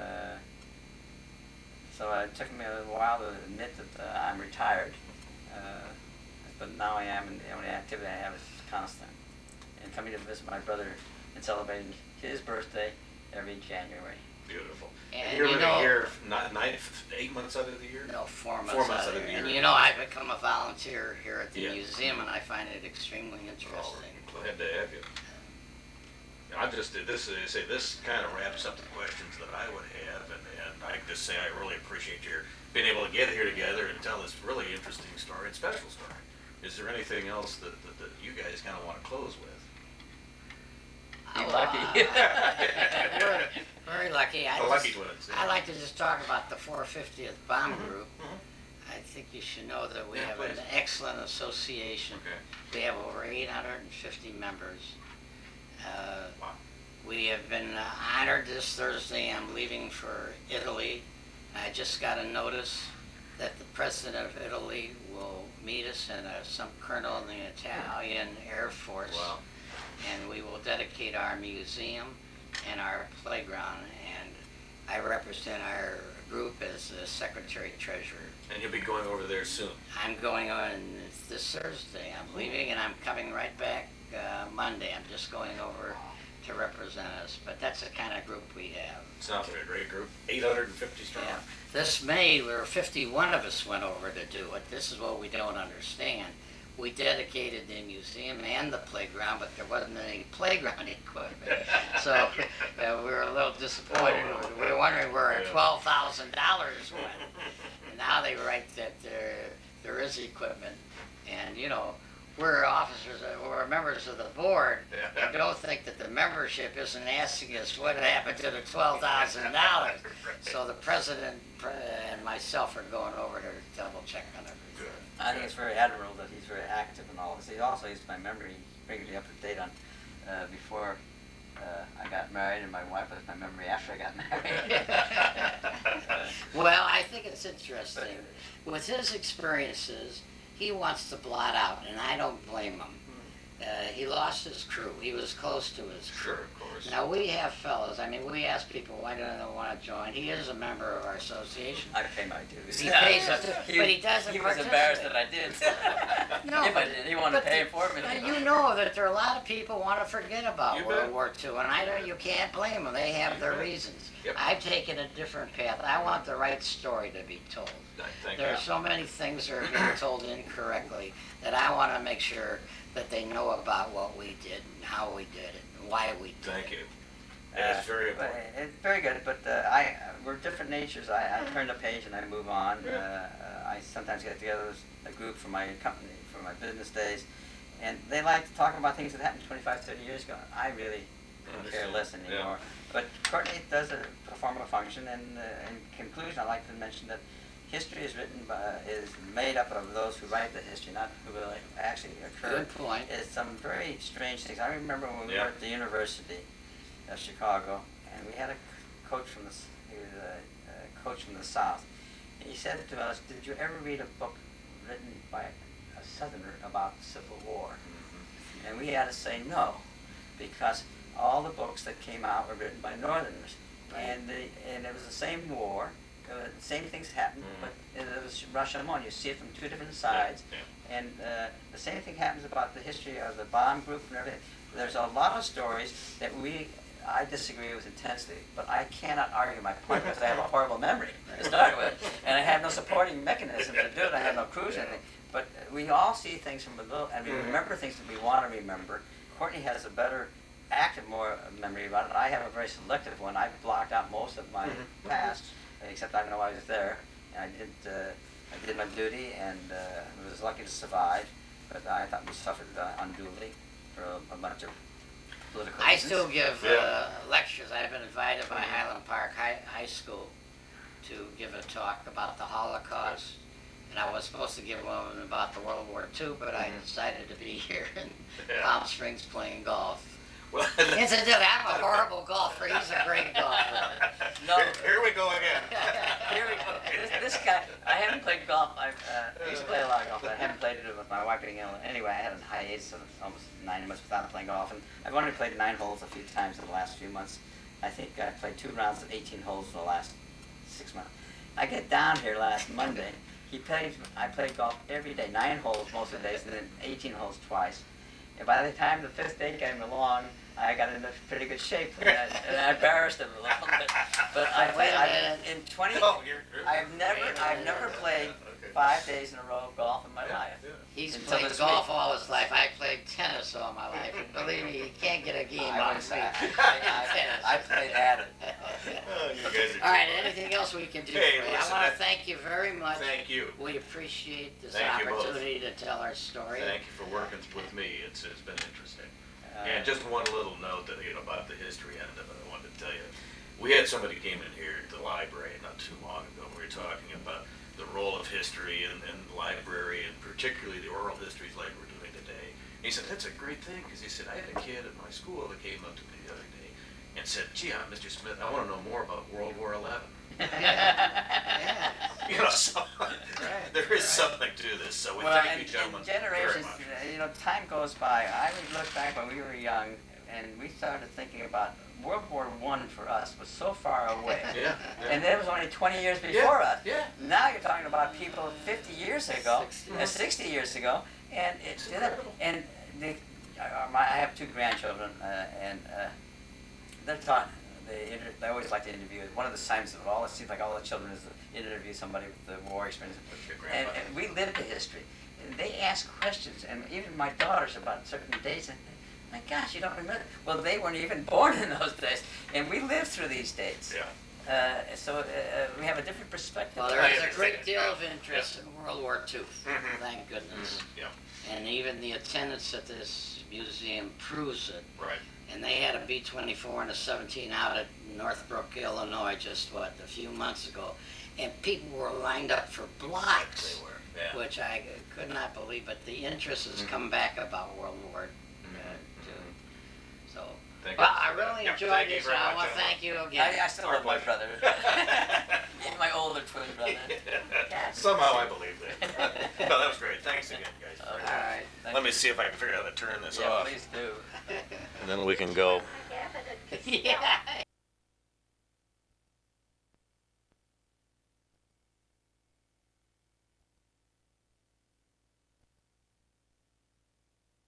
so it took me a while to admit that I'm retired. But now I am, and the only activity I have is constant. And coming to visit my brother and celebrating his birthday every January. Beautiful. And you're you living know- here 8 months out of the year? No, 4 months, 4 months out of the there. And year. you know, I've become a volunteer here at the Yeah. museum, and I find it extremely interesting. Glad to have you. I just did this, this kind of wraps up the questions that I would have, and I just say I really appreciate your being able to get here together and tell this really interesting story and special story. Is there anything else that you guys kind of want to close with? You're lucky. We're very lucky. The lucky twins. I like to just talk about the 450th Bomb Group. I think you should know that we have an please. excellent association. Okay. We have over 850 members. Wow. We have been honored this Thursday. I'm leaving for Italy. I just got a notice that the president of Italy will meet us and some colonel in the Italian Air Force. Wow. and we will dedicate our museum and our playground, and I represent our group as the secretary-treasurer. And you'll be going over there soon. I'm going on this Thursday. I'm leaving, and I'm coming right back Monday. I'm just going over to represent us, but that's the kind of group we have. Sounds like a great group. 850 strong. Yeah. This May, 51 of us went over to do it. This is what we don't understand. We dedicated the museum and the playground, but there wasn't any playground equipment. So we were a little disappointed. We were wondering where our $12,000 went. And now they write that there is equipment. And, you know, we're officers, we're members of the board, and don't think that the membership isn't asking us what happened to the $12,000. So the president and myself are going over to double check on everything. I think it's very admirable that he's very active in all this. He also is my memory, regularly up to date on before I got married, and my wife was my memory after I got married. Well, I think it's interesting. With his experiences, he wants to blot out, and I don't blame him. He lost his crew. He was close to his crew. Sure, of course. Now, we have fellows. I mean, we ask people, why don't they want to join? He is a member of our association. I pay my dues. He pays his dues, but he doesn't He was participate. embarrassed that I did. No, If I did, he wanted to pay but for me. you know that there are a lot of people want to forget about You World bet. War II, and I don't. You can't blame them. They have their reasons. Yep. I've taken a different path. I want the right story to be told. Thank There you. are so many things that are being told incorrectly that I want to make sure that they know about what we did and how we did it and why we did Thank it. you. Yeah, it's very But important. it's very good, but we're different natures. I turn the page and I move on. I sometimes get together with a group from my company, from my business days, and they like to talk about things that happened 25, 30 years ago. I really don't care less anymore. But Courtney does perform a function, and in conclusion, I'd like to mention that history is made up of those who write the history, not who will actually occur. Good point. It's some very strange things. I remember when we Yeah. were at the University of Chicago, and we had a coach from the coach from the South. And he said to us, "Did you ever read a book written by a Southerner about the Civil War?" And we had to say no, because all the books that came out were written by Northerners, and it was the same war. The same things happened, but it was Rashomon. You see it from two different sides, and the same thing happens about the history of the bomb group and everything. There's a lot of stories that I disagree with intensely, but I cannot argue my point because I have a horrible memory to start with, and I have no supporting mechanism to do it. I have no crews or anything. But we all see things from a little, and we remember things that we want to remember. Courtney has a better active more memory about it. I have a very selective one. I've blocked out most of my past, except I know I was there, and I did my duty, and was lucky to survive. But I thought we suffered unduly for a bunch of political I reasons. still give lectures. I've been invited by Highland Park High School to give a talk about the Holocaust. And I was supposed to give one about the World War II, but I decided to be here in Palm Springs playing golf. Well, Incidentally, I'm a horrible golfer. He's a great golfer. No, here we go again. here we go. This guy, I haven't played golf. I used to play a lot of golf, but I haven't played it with my wife being ill. Anyway, I had a hiatus of almost 9 months without playing golf, and I've only played 9 holes a few times in the last few months. I think I played 2 rounds of 18 holes in the last 6 months. I get down here last Monday. I played golf every day, 9 holes most of the days, and then 18 holes twice. And by the time the 5th day came along, I got into pretty good shape, and I embarrassed him a little bit. But in 20, I've never played 5 days in a row of golf in my life. He's Until played this golf week. all his life. I played tennis all my life. And believe me, you can't get a game I on was- me. I played at it. Oh, you guys are All right, anything else we can do Hey, for you? listen, I want to thank you very much. Thank you. We appreciate this Thank you both. opportunity to tell our story. Thank you for working with me. It's been interesting. And just one little note that about the history end of it, I wanted to tell you. We had somebody came in here at the library not too long ago. We were talking about the role of history and the library, and particularly the oral histories like we're doing today. He said, that's a great thing, because he said, I had a kid at my school that came up to me the other day and said, gee, Mr. Smith, I want to know more about World War XI. Yeah. You know, so there is something to this. So we thank you, gentlemen, and very generations, much. time goes by. I would look back when we were young, and we started thinking about World War I for us was so far away. Yeah. And that was only 20 years before us. Yeah. Now you're talking about people 50 years ago, 60. 60 years ago, and it's incredible. and they, I have 2 grandchildren, and they're taught. They always like to interview. One of the signs of all it seems like all the children is to interview somebody with the war experience. And we lived the history. And they ask questions, and even my daughters about certain dates. And my gosh, you don't remember? Well, they weren't even born in those days, and we lived through these dates. Yeah. So we have a different perspective. Well, there is a great deal of interest in World War II, thank goodness. Yeah. And even the attendance at this museum proves it. Right. And they had a B-24 and a 17 out at Northbrook, Illinois, just a few months ago. And people were lined up for blocks, They were. Yeah. which I could not believe. But the interest has come back about World War II. So, Thank well, you. I really Yeah, enjoyed thank you this. very I much, want to gentlemen. thank you again. I still love my brother. My older twin brother. Somehow I believe that. No, that was great. Thanks again, guys. All right. Let me see if I can figure out how to turn this Yeah, off. please do. And then we can go. Yeah.